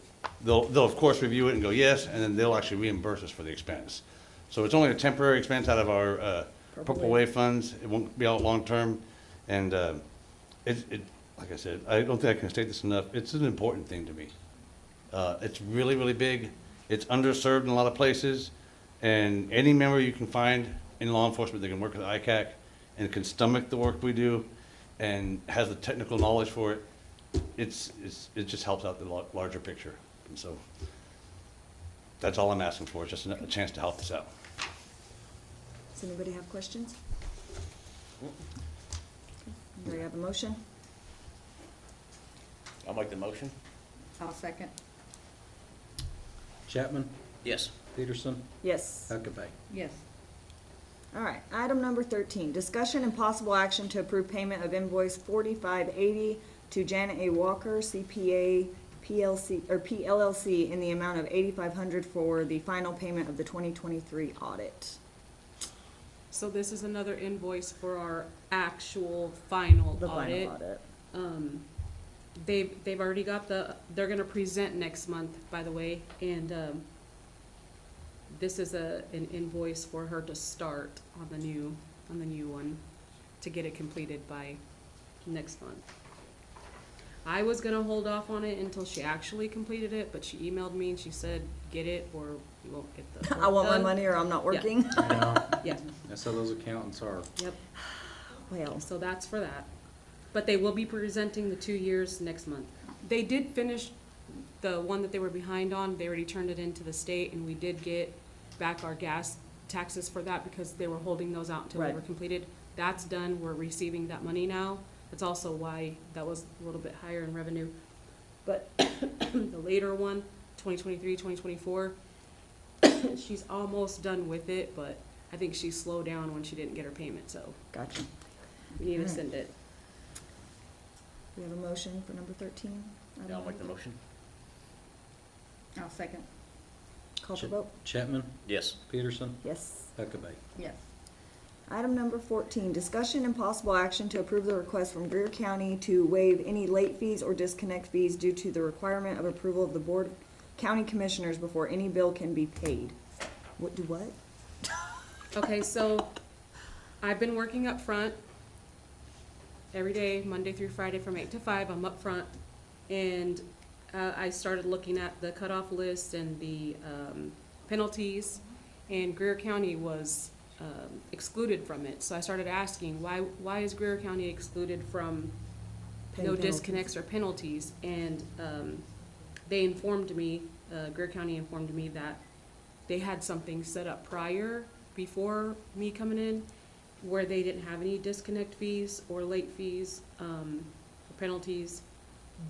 [SPEAKER 1] they'll of course review it and go yes, and then they'll actually reimburse us for the expense. So it's only a temporary expense out of our Purple Wave funds. It won't be out long-term, and like I said, I don't think I can state this enough. It's an important thing to me. It's really, really big. It's underserved in a lot of places, and any member you can find in law enforcement that can work with ICAC and can stomach the work we do and has the technical knowledge for it, it just helps out the larger picture. And so that's all I'm asking for, is just a chance to help us out.
[SPEAKER 3] Does anybody have questions? Do we have a motion?
[SPEAKER 15] I'll make the motion.
[SPEAKER 13] I'll second.
[SPEAKER 9] Chapman?
[SPEAKER 15] Yes.
[SPEAKER 9] Peterson?
[SPEAKER 3] Yes.
[SPEAKER 9] Huckabee.
[SPEAKER 13] Yes.
[SPEAKER 3] All right, item number 13, discussion and possible action to approve payment of invoice 4580 to Janet A. Walker, CPA, PLLC, in the amount of $8,500 for the final payment of the 2023 audit.
[SPEAKER 4] So this is another invoice for our actual final
[SPEAKER 3] The
[SPEAKER 4] audit.
[SPEAKER 3] final audit.
[SPEAKER 4] They've already got they're gonna present next month, by the way, and, this is an invoice for her to start on the new one, to get it completed by next month. I was gonna hold off on it until she actually completed it, but she emailed me and she said, get it or you won't get the.
[SPEAKER 3] I want my
[SPEAKER 4] done."
[SPEAKER 3] money or I'm not working.
[SPEAKER 4] Yeah,
[SPEAKER 9] That's how those accountants are.
[SPEAKER 4] yep,
[SPEAKER 3] Well,
[SPEAKER 4] so that's for that. But they will be presenting the 2 years next month. They did finish the one that they were behind on, they already turned it into the state, and we did get back our gas taxes for that because they were holding those out until they
[SPEAKER 3] Right.
[SPEAKER 4] were completed. That's done, we're receiving that money now. That's also why that was a little bit higher in revenue. But the later one, 2023, 2024, she's almost done with it, but I think she slowed down when she didn't get her payment, so
[SPEAKER 3] gotcha.
[SPEAKER 4] we need to
[SPEAKER 3] Alright.
[SPEAKER 4] send it.
[SPEAKER 3] We have a motion for number 13?
[SPEAKER 15] Yeah, I'll make the motion.
[SPEAKER 13] I'll second.
[SPEAKER 3] Call for vote?
[SPEAKER 9] Chapman?
[SPEAKER 15] Yes.
[SPEAKER 9] Peterson?
[SPEAKER 3] Yes.
[SPEAKER 9] Huckabee.
[SPEAKER 13] Yes.
[SPEAKER 3] Item number 14, discussion and possible action to approve the request from Greer County to waive any late fees or disconnect fees due to the requirement of approval of the Board of County Commissioners before any bill can be paid. What?
[SPEAKER 4] Okay, so I've been working up front every day, Monday through Friday from 8 to 5. I'm up front. And I started looking at the cutoff list and the penalties, and Greer County was excluded from it. So I started asking, why is Greer County excluded from
[SPEAKER 3] Paying
[SPEAKER 4] no
[SPEAKER 3] penalties.
[SPEAKER 4] disconnects or penalties? And they informed me, Greer County informed me that they had something set up prior, before me coming in, where they didn't have any disconnect fees or late fees, or penalties,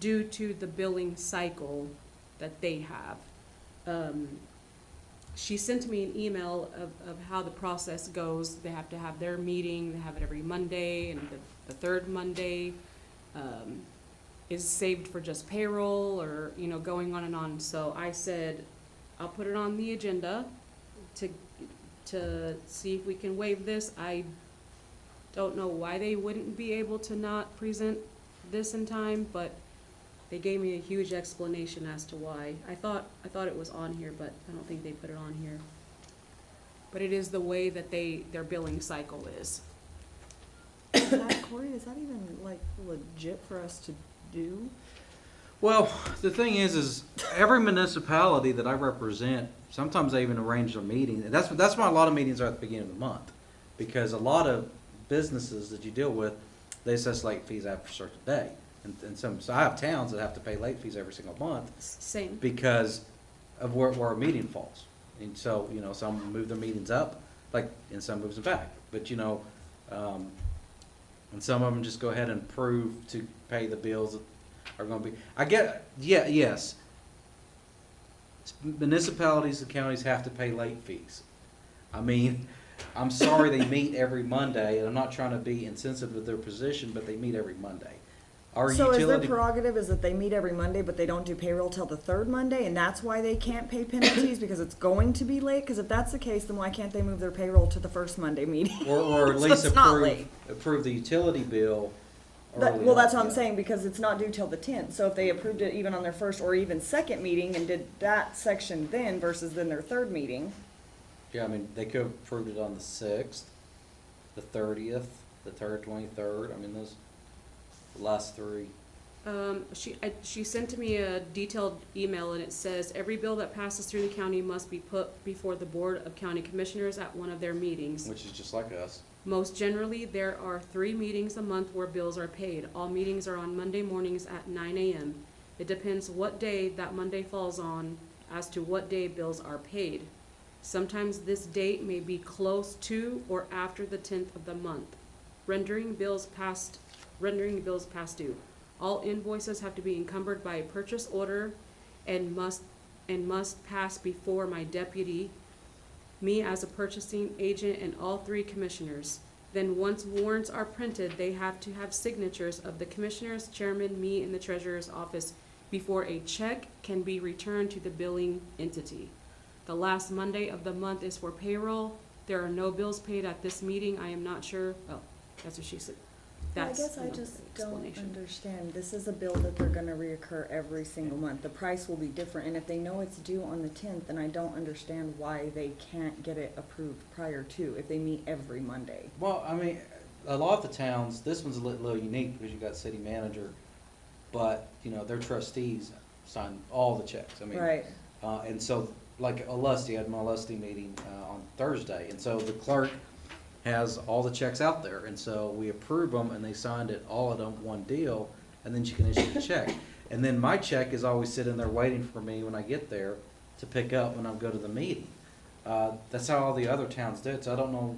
[SPEAKER 4] due to the billing cycle that they have. She sent me an email of how the process goes. They have to have their meeting, they have it every Monday, and the third Monday is saved for just payroll, or, going on and on. So I said, I'll put it on the agenda to see if we can waive this. I don't know why they wouldn't be able to not present this in time, but they gave me a huge explanation as to why. I thought it was on here, but I don't think they put it on here. But it is the way that their billing cycle is.
[SPEAKER 3] Corey, is that even legit for us to do?
[SPEAKER 9] Well, the thing is every municipality that I represent, sometimes they even arrange a meeting. And that's why a lot of meetings are at the beginning of the month. Because a lot of businesses that you deal with, they assess late fees after a certain day. And so I have towns that have to pay late fees every single month
[SPEAKER 4] Same.
[SPEAKER 9] because of where our meeting falls. And so, some move their meetings up, and some moves them back. But, And some of them just go ahead and prove to pay the bills that are gonna be, yes. Municipalities and counties have to pay late fees. I mean, I'm sorry they meet every Monday, and I'm not trying to be insensitive to their position, but they meet every Monday. Our
[SPEAKER 3] So is their
[SPEAKER 9] utility,
[SPEAKER 3] prerogative is that they meet every Monday, but they don't do payroll till the third Monday, and that's why they can't pay penalties, because it's going to be late? Because if that's the case, then why can't they move their payroll to the first Monday meeting?
[SPEAKER 9] or at
[SPEAKER 3] So
[SPEAKER 9] least
[SPEAKER 3] it's not late.
[SPEAKER 9] approve the utility bill early
[SPEAKER 3] Well, that's
[SPEAKER 9] on,
[SPEAKER 3] what I'm
[SPEAKER 9] yeah.
[SPEAKER 3] saying, because it's not due till the 10th. So if they approved it even on their first or even second meeting and did that section then versus then their third meeting,
[SPEAKER 9] Yeah, I mean, they could have approved it on the 6th, the 30th, the 23rd, I mean, those, the last three.
[SPEAKER 4] She sent me a detailed email, and it says, every bill that passes through the county must be put before the Board of County Commissioners at one of their meetings.
[SPEAKER 9] Which is just like us.
[SPEAKER 4] Most generally, there are 3 meetings a month where bills are paid. All meetings are on Monday mornings at 9 a.m. It depends what day that Monday falls on as to what day bills are paid. Sometimes this date may be close to or after the 10th of the month, rendering bills past due. All invoices have to be encumbered by a purchase order and must pass before my deputy, me as a purchasing agent, and all 3 commissioners. Then once warrants are printed, they have to have signatures of the commissioners, chairman, me, and the treasurer's office before a check can be returned to the billing entity. The last Monday of the month is for payroll. There are no bills paid at this meeting. I am not sure. Oh, that's what she said.
[SPEAKER 3] I
[SPEAKER 4] That's,
[SPEAKER 3] guess I
[SPEAKER 4] you know,
[SPEAKER 3] just
[SPEAKER 4] the
[SPEAKER 3] don't
[SPEAKER 4] explanation.
[SPEAKER 3] understand. This is a bill that they're gonna reoccur every single month. The price will be different, and if they know it's due on the 10th, then I don't understand why they can't get it approved prior to, if they meet every Monday.
[SPEAKER 9] Well, I mean, a lot of the towns, this one's a little unique because you got city manager, but, you know, their trustees sign all the checks. I mean,
[SPEAKER 3] Right.
[SPEAKER 9] And so, like Lusty, I had my Lusty meeting on Thursday, and so the clerk has all the checks out there, and so we approve them, and they signed it all at one deal, and then she can issue the check. And then my check is always sitting there waiting for me when I get there to pick up when I go to the meeting. That's how all the other towns do it, so I don't know,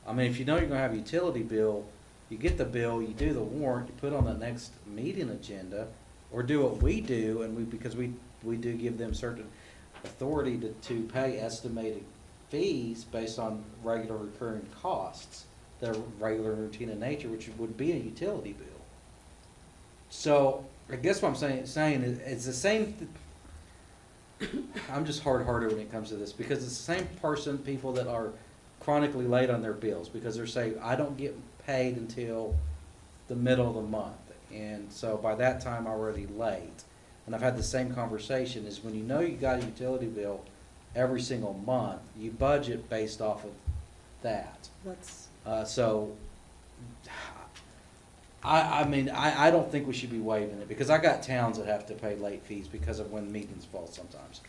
[SPEAKER 9] I mean, if you know you're gonna have a utility bill, you get the bill, you do the warrant, you put it on the next meeting agenda, or do what we do, and because we do give them certain authority to pay estimated fees based on regular recurring costs that are regular and routine in nature, which would be a utility bill. So, I guess what I'm saying is, it's the same, I'm just hard-hearted when it comes to this, because it's the same people that are chronically late on their bills, because they're saying, I don't get paid until the middle of the month, and so by that time, I'm already late. And I've had the same conversation, is when you know you got a utility bill every single month, you budget based off of that.
[SPEAKER 3] That's,
[SPEAKER 9] So, I mean, I don't think we should be waiving it, because I got towns that have to pay late fees because of when meetings fall sometimes.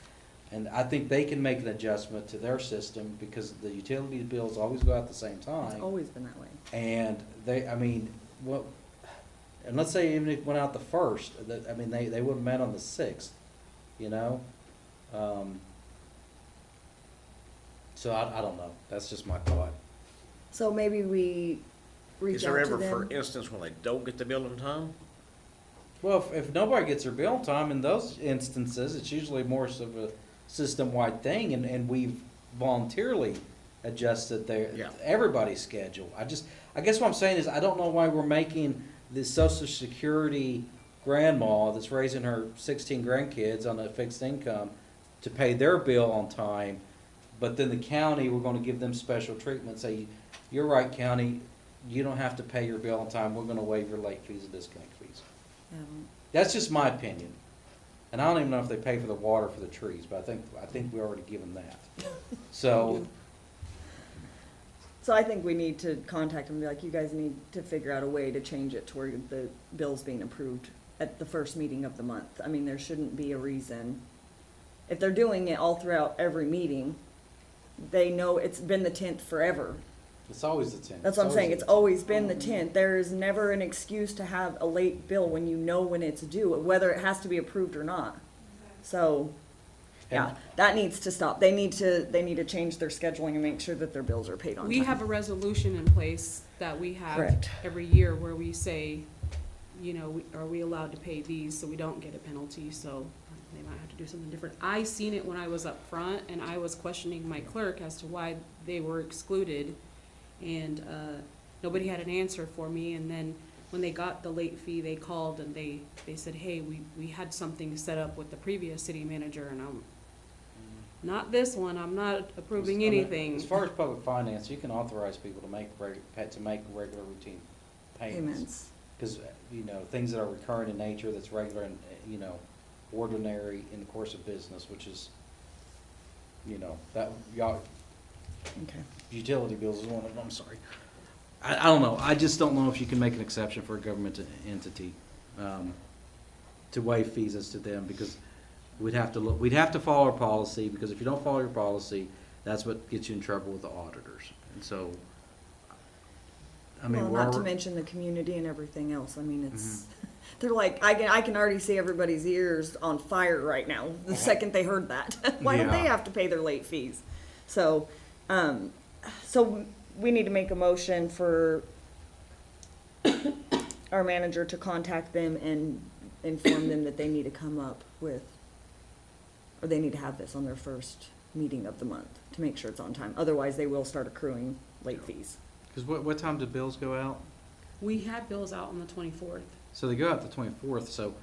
[SPEAKER 9] And I think they can make an adjustment to their system, because the utility bills always go out at the same
[SPEAKER 3] it's
[SPEAKER 9] time.
[SPEAKER 3] always been that way.
[SPEAKER 9] And they, I mean, what, and let's say even if it went out the 1st, I mean, they would have met on the 6th, you know? So I don't know, that's just my thought.
[SPEAKER 3] So maybe we reach
[SPEAKER 15] Is
[SPEAKER 3] out
[SPEAKER 15] there
[SPEAKER 3] to
[SPEAKER 15] ever, for
[SPEAKER 3] them.
[SPEAKER 15] instance, when they don't get the bill in time?
[SPEAKER 9] Well, if nobody gets their bill in time, in those instances, it's usually more of a system-wide thing, and we've voluntarily adjusted
[SPEAKER 15] Yeah.
[SPEAKER 9] everybody's schedule. I guess what I'm saying is, I don't know why we're making the Social Security grandma that's raising her 16 grandkids on a fixed income to pay their bill on time, but then the county, we're gonna give them special treatment, say, you're right, county, you don't have to pay your bill on time, we're gonna waive your late fees and disconnect fees. That's just my opinion. And I don't even know if they pay for the water for the trees, but I think we already given that. So,
[SPEAKER 3] So I think we need to contact them and be like, you guys need to figure out a way to change it to where the bill's being approved at the first meeting of the month. I mean, there shouldn't be a reason. If they're doing it all throughout every meeting, they know it's been the 10th forever.
[SPEAKER 9] it's always the 10th.
[SPEAKER 3] That's what I'm saying, it's always been the 10th. There is never an excuse to have a late bill when you know when it's due, whether it has to be approved or not. So, Yeah, that needs to stop. They need to change their scheduling and make sure that their bills are paid on time.
[SPEAKER 4] We have a resolution in place that we have
[SPEAKER 3] Correct.
[SPEAKER 4] every year where we say, you know, are we allowed to pay these so we don't get a penalty, so they might have to do something different. I seen it when I was up front and I was questioning my clerk as to why they were excluded. And, nobody had an answer for me, and then when they got the late fee, they called and they said, hey, we had something set up with the previous city manager, and I'm, not this one, I'm not approving
[SPEAKER 9] I mean,
[SPEAKER 4] anything.
[SPEAKER 9] As far as public finance, you can authorize people to make regular routine payments.
[SPEAKER 3] Payments.
[SPEAKER 9] Because, you know, things that are recurring in nature, that's regular and, you know, ordinary in the course of business, which is, you know, that, y'all,
[SPEAKER 3] Okay.
[SPEAKER 9] utility bills is one of them, I'm sorry. I don't know, I just don't know if you can make an exception for a government entity, to waive fees as to them, because we'd have to follow our policy, because if you don't follow your policy, that's what gets you in trouble with the auditors, and so, I mean,
[SPEAKER 3] Well, not to
[SPEAKER 9] we're,
[SPEAKER 3] mention the community and everything else. I mean, it's,
[SPEAKER 9] Mm-hmm.
[SPEAKER 3] they're like, I can already see everybody's ears on fire right now, the second they heard that. Why don't they
[SPEAKER 9] Yeah.
[SPEAKER 3] have to pay their late fees? So, so we need to make a motion for our manager to contact them and inform them that they need to come up with, or they need to have this on their first meeting of the month to make sure it's on time. Otherwise, they will start accruing late fees.
[SPEAKER 9] because what time do bills go out?
[SPEAKER 4] We had bills out on the 24th.
[SPEAKER 9] So they go out the 24th, so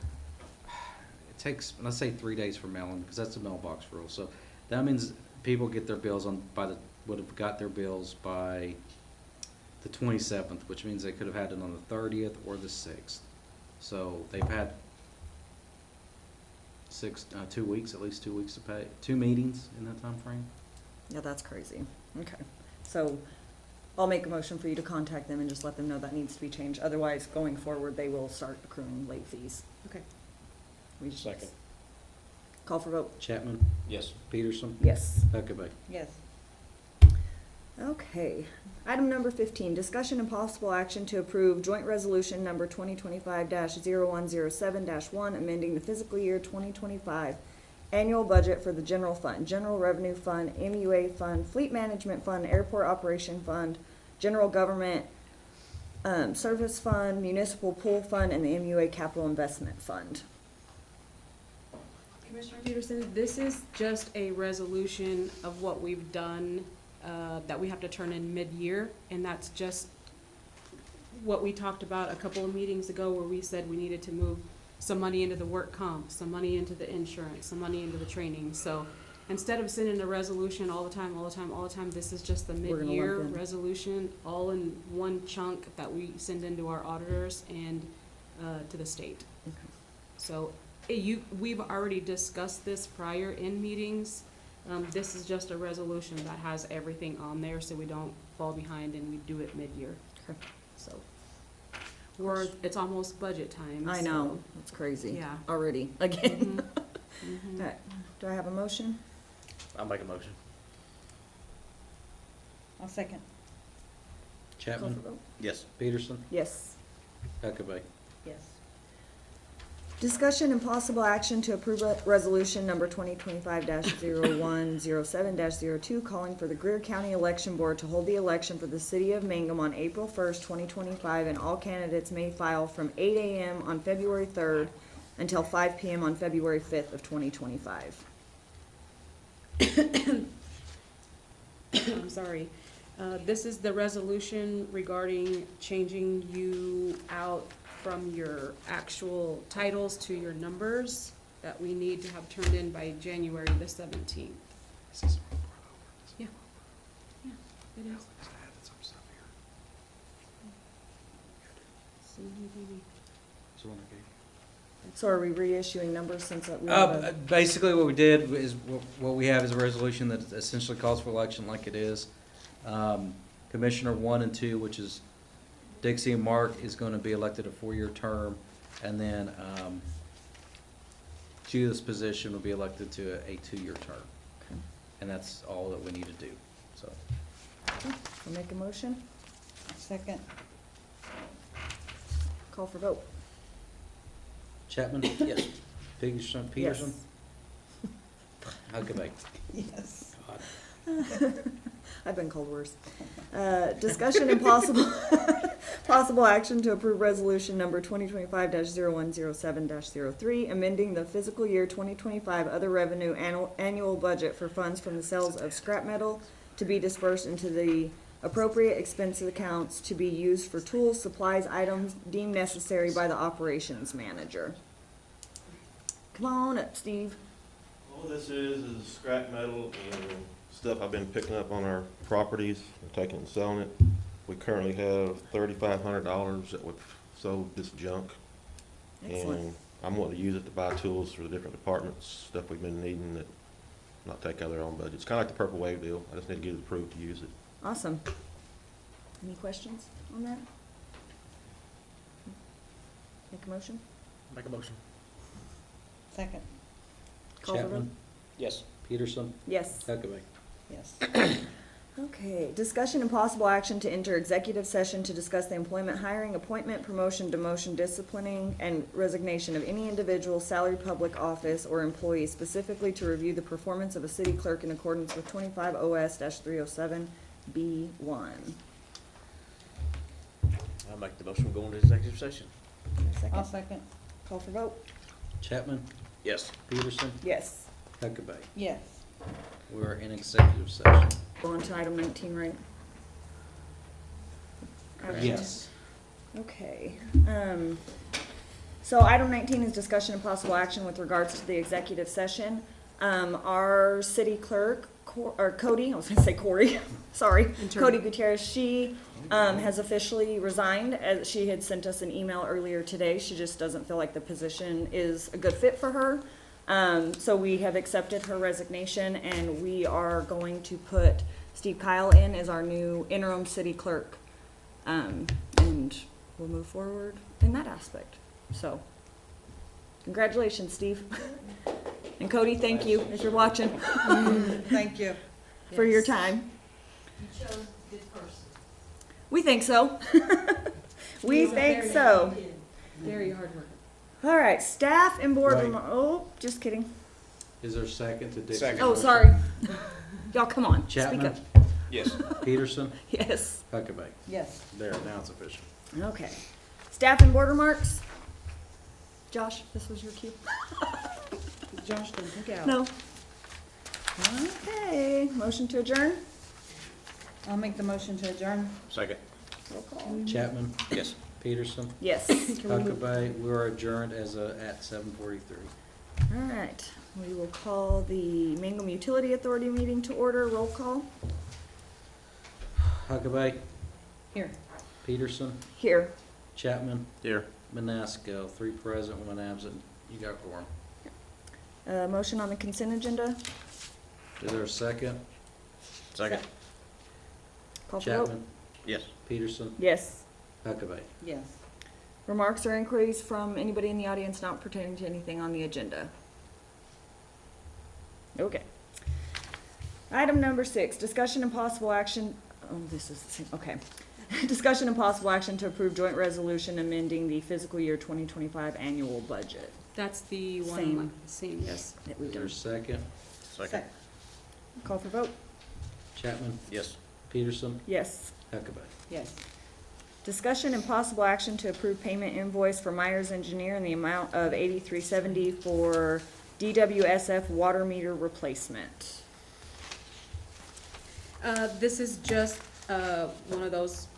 [SPEAKER 9] it takes, let's say 3 days for mailing, because that's the mailbox rule. So that means people get their bills would have got their bills by the 27th, which means they could have had it on the 30th or the 6th. So they've had 2 weeks, at least 2 weeks to pay, 2 meetings in that time frame.
[SPEAKER 3] Yeah, that's crazy. Okay. So I'll make a motion for you to contact them and just let them know that needs to be changed. Otherwise, going forward, they will start accruing late fees.
[SPEAKER 4] Okay.
[SPEAKER 3] We just
[SPEAKER 9] Second.
[SPEAKER 3] Call for vote.
[SPEAKER 9] Chapman?
[SPEAKER 5] Yes.
[SPEAKER 9] Peterson?
[SPEAKER 3] Yes.
[SPEAKER 9] Huckabee.
[SPEAKER 13] Yes.
[SPEAKER 3] Okay. Item number 15, discussion and possible action to approve joint resolution number 2025-0107-1, amending the fiscal year 2025 annual budget for the general fund, general revenue fund, MUA fund, fleet management fund, airport operation fund, general government service fund, municipal pool fund, and the MUA capital investment fund.
[SPEAKER 4] Commissioner Peterson, this is just a resolution of what we've done, that we have to turn in mid-year, and that's just what we talked about a couple of meetings ago where we said we needed to move some money into the work comp, some money into the insurance, some money into the training. So instead of sending a resolution all the time, this is just the
[SPEAKER 3] We're gonna lump
[SPEAKER 4] mid-year
[SPEAKER 3] in.
[SPEAKER 4] resolution, all in one chunk that we send into our auditors and to the state.
[SPEAKER 3] Okay.
[SPEAKER 4] So we've already discussed this prior in meetings. This is just a resolution that has everything on there so we don't fall behind and we do it mid-year.
[SPEAKER 3] Okay.
[SPEAKER 4] So it's almost budget time.
[SPEAKER 3] I know, it's crazy.
[SPEAKER 4] Yeah.
[SPEAKER 3] Already, again.
[SPEAKER 4] Mhm.
[SPEAKER 3] Alright, do I have a motion?
[SPEAKER 15] I'll make a motion.
[SPEAKER 13] I'll second.
[SPEAKER 3] Call for
[SPEAKER 9] Chapman?
[SPEAKER 3] vote.
[SPEAKER 15] Yes.
[SPEAKER 9] Peterson?
[SPEAKER 3] Yes.
[SPEAKER 9] Huckabee.
[SPEAKER 13] Yes.
[SPEAKER 3] Discussion and possible action to approve resolution number 2025-0107-02, calling for the Greer County Election Board to hold the election for the city of Mangum on April 1st, 2025, and all candidates may file from 8 a.m. on February 3rd until 5 p.m. on February 5th of 2025.
[SPEAKER 4] I'm sorry. This is the resolution regarding changing you out from your actual titles to your numbers that we need to have turned in by January the 17th. Yeah. Yeah, it is.
[SPEAKER 3] So are we reissuing numbers since we have a...
[SPEAKER 9] Basically, what we did is, what we have is a resolution that essentially calls for election like it is. Commissioner 1 and 2, which is Dixie and Mark, is going to be elected a 4-year term, and then Judith's position will be elected to a 2-year term.
[SPEAKER 3] Okay.
[SPEAKER 9] And that's all that we need to do, so.
[SPEAKER 3] I'll make a motion.
[SPEAKER 13] Second.
[SPEAKER 3] Call for vote.
[SPEAKER 9] Chapman?
[SPEAKER 15] Yes.
[SPEAKER 9] Peterson?
[SPEAKER 3] Yes.
[SPEAKER 9] Huckabee.
[SPEAKER 13] Yes.
[SPEAKER 3] I've been called worse. Discussion and possible, possible action to approve resolution number 2025-0107-03, amending the fiscal year 2025 other revenue annual budget for funds from the sales of scrap metal to be dispersed into the appropriate expense accounts to be used for tools, supplies, items deemed necessary by the operations manager. Come on up, Steve.
[SPEAKER 6] All this is scrap metal and stuff I've been picking up on our properties, taking and selling it. We currently have $3,500 that we've sold this junk.
[SPEAKER 3] Excellent.
[SPEAKER 6] And I'm wanting to use it to buy tools for the different departments, stuff we've been needing that not take out of their own budget. It's kind of like the Purple Wave deal. I just need to get it approved to use it.
[SPEAKER 3] Awesome. Any questions on that? Make a motion?
[SPEAKER 15] Make a motion.
[SPEAKER 13] Second.
[SPEAKER 3] Call for vote?
[SPEAKER 9] Chapman?
[SPEAKER 15] Yes.
[SPEAKER 9] Peterson?
[SPEAKER 3] Yes.
[SPEAKER 9] Huckabee.
[SPEAKER 13] Yes.
[SPEAKER 3] Okay, discussion and possible action to enter executive session to discuss the employment, hiring, appointment, promotion, demotion, disciplining, and resignation of any individual, salaried public office, or employee, specifically to review the performance of a city clerk in accordance with 25 OS-307B1.
[SPEAKER 15] I'll make the motion, go into executive session.
[SPEAKER 3] Second.
[SPEAKER 13] I'll second.
[SPEAKER 3] Call for vote?
[SPEAKER 9] Chapman?
[SPEAKER 15] Yes.
[SPEAKER 9] Peterson?
[SPEAKER 3] Yes.
[SPEAKER 9] Huckabee.
[SPEAKER 13] Yes.
[SPEAKER 9] We're in executive session.
[SPEAKER 3] Go on to item 19, right?
[SPEAKER 9] Yes.
[SPEAKER 3] Okay, so item 19 is discussion and possible action with regards to the executive session. Our city clerk, Cody, I was gonna say Corey, sorry,
[SPEAKER 4] Intern.
[SPEAKER 3] Cody Gutierrez, she, has officially resigned, as she had sent us an email earlier today. She just doesn't feel like the position is a good fit for her. So we have accepted her resignation, and we are going to put Steve Kyle in as our new interim city clerk. And we'll move forward in that aspect. So, congratulations, Steve. And Cody, thank you, if you're watching,
[SPEAKER 13] Thank you.
[SPEAKER 3] for your time.
[SPEAKER 11] You chose a good person.
[SPEAKER 3] We think so. We think so.
[SPEAKER 4] Very hard worker.
[SPEAKER 3] All right, staff and board,
[SPEAKER 9] Right.
[SPEAKER 3] oh, just kidding.
[SPEAKER 9] Is there a second to Dixon's
[SPEAKER 15] Second.
[SPEAKER 3] Oh,
[SPEAKER 9] motion?
[SPEAKER 3] sorry. Y'all, come on, speak
[SPEAKER 9] Chapman?
[SPEAKER 3] up.
[SPEAKER 15] Yes.
[SPEAKER 9] Peterson?
[SPEAKER 3] Yes.
[SPEAKER 9] Huckabee.
[SPEAKER 13] Yes.
[SPEAKER 9] There, now it's official.
[SPEAKER 3] Okay. Staff and board remarks? Josh, this was your cue.
[SPEAKER 13] Josh didn't pick out.
[SPEAKER 3] No. Okay, motion to adjourn?
[SPEAKER 13] I'll make the motion to adjourn.
[SPEAKER 15] Second.
[SPEAKER 3] Roll call.
[SPEAKER 9] Chapman?
[SPEAKER 15] Yes.
[SPEAKER 9] Peterson?
[SPEAKER 3] Yes.
[SPEAKER 9] Huckabee. We are adjourned at 7:43.
[SPEAKER 3] All right, we will call the Mangum Utility Authority meeting to order. Roll call.
[SPEAKER 9] Huckabee.
[SPEAKER 13] Here.
[SPEAKER 9] Peterson?
[SPEAKER 3] Here.
[SPEAKER 9] Chapman?
[SPEAKER 15] Here.
[SPEAKER 9] Manasco, 3 present, 1 absent. You got quorum.
[SPEAKER 3] Motion on the consent agenda.
[SPEAKER 9] Is there a second?
[SPEAKER 15] Second.
[SPEAKER 3] Call for vote.
[SPEAKER 9] Chapman?
[SPEAKER 15] Yes.
[SPEAKER 9] Peterson?
[SPEAKER 3] Yes.
[SPEAKER 9] Huckabee.
[SPEAKER 13] Yes.
[SPEAKER 3] Remarks or inquiries from anybody in the audience not pertaining to anything on the agenda? Okay. Item number 6, discussion and possible action, oh, this is the same, okay. Discussion and possible action to approve joint resolution amending the fiscal year 2025 annual budget.
[SPEAKER 4] That's the one.
[SPEAKER 3] Same.
[SPEAKER 4] Same, yes.
[SPEAKER 3] That we've
[SPEAKER 9] Is there
[SPEAKER 3] done.
[SPEAKER 9] a second?
[SPEAKER 15] Second.
[SPEAKER 3] Call for vote?
[SPEAKER 9] Chapman?
[SPEAKER 15] Yes.
[SPEAKER 9] Peterson?
[SPEAKER 3] Yes.
[SPEAKER 9] Huckabee.
[SPEAKER 13] Yes.
[SPEAKER 3] Discussion and possible action to approve payment invoice for Myers Engineer in the amount of $83.70 for DWSF water meter replacement.
[SPEAKER 4] This is just, one of those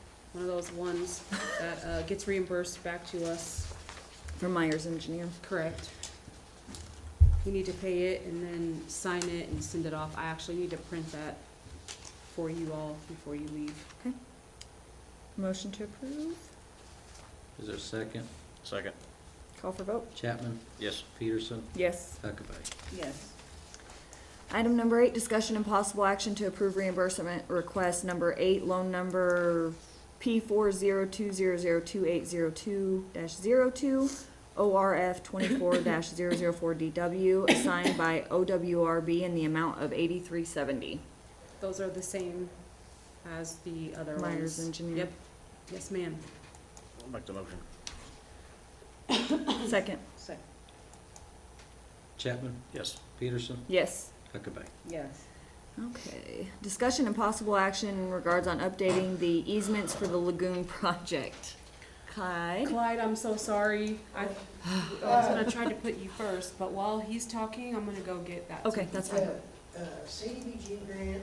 [SPEAKER 4] ones that, gets reimbursed back to us.
[SPEAKER 3] From Myers Engineer.
[SPEAKER 4] Correct. You need to pay it and then sign it and send it off. I actually need to print that for you all before you leave.
[SPEAKER 3] Okay. Motion to approve.
[SPEAKER 9] Is there a second?
[SPEAKER 15] Second.
[SPEAKER 3] Call for vote?
[SPEAKER 9] Chapman?
[SPEAKER 15] Yes.
[SPEAKER 9] Peterson?
[SPEAKER 3] Yes.
[SPEAKER 9] Huckabee.
[SPEAKER 13] Yes.
[SPEAKER 3] Item number 8, discussion and possible action to approve reimbursement request number 8, loan number P402002802-02, ORF 24-004DW, assigned by OWRB in the amount of $83.70.
[SPEAKER 4] Those are the same as the other ones.
[SPEAKER 3] Myers Engineer.
[SPEAKER 4] Yep. Yes, ma'am.
[SPEAKER 15] I'll make the motion.
[SPEAKER 3] Second.
[SPEAKER 13] Second.
[SPEAKER 9] Chapman?
[SPEAKER 15] Yes.
[SPEAKER 9] Peterson?
[SPEAKER 3] Yes.
[SPEAKER 9] Huckabee.
[SPEAKER 13] Yes.
[SPEAKER 3] Okay. Discussion and possible action in regards on updating the easements for the lagoon project. Clyde?
[SPEAKER 4] Clyde, I'm so sorry. I was gonna try to put you first, but while he's talking, I'm gonna go get that.
[SPEAKER 3] Okay,
[SPEAKER 4] too.
[SPEAKER 3] that's fine.
[SPEAKER 16] CDBG grant,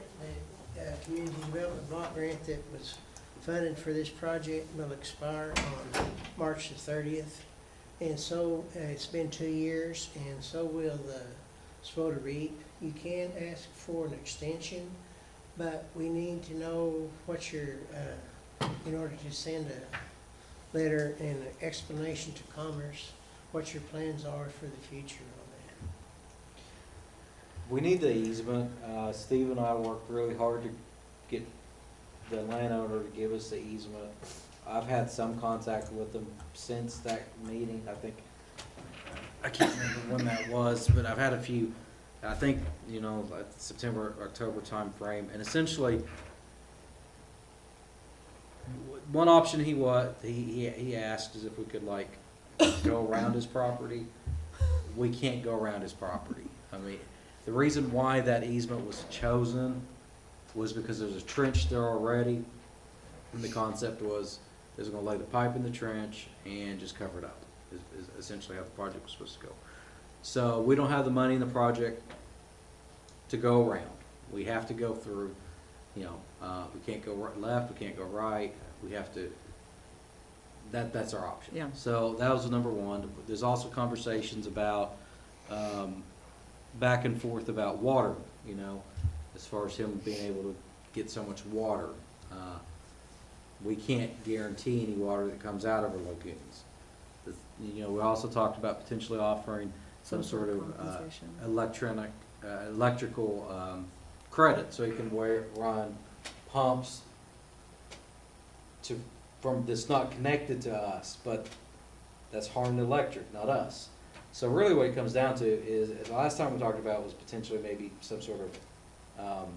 [SPEAKER 16] the Community Development Block Grant that was funded for this project will expire on March the 30th. And so, it's been 2 years, and so will the SWOTA REAP. You can ask for an extension, but we need to know what your, in order to send a letter and an explanation to Commerce, what your plans are for the future on that.
[SPEAKER 9] We need the easement. Steve and I worked really hard to get the landowner to give us the easement. I've had some contact with them since that meeting. I can't remember when that was, but I've had a few, I think, like September, October timeframe. And essentially, one option he asked is if we could go around his property. We can't go around his property. I mean, the reason why that easement was chosen was because there's a trench there already. And the concept was, they're gonna lay the pipe in the trench and just cover it up, is essentially how the project was supposed to go. So we don't have the money in the project to go around. We have to go through, we can't go left, we can't go right, we have to, that's our option.
[SPEAKER 3] Yeah.
[SPEAKER 9] So that was number one. There's also conversations about, back and forth about water, as far as him being able to get so much water. We can't guarantee any water that comes out of our lagoons. We also talked about potentially offering some sort of
[SPEAKER 3] compensation.
[SPEAKER 9] electrical credit, so he can run pumps that's not connected to us, but that's harming the electric, not us. So really what it comes down to is, the last time we talked about was potentially maybe some sort of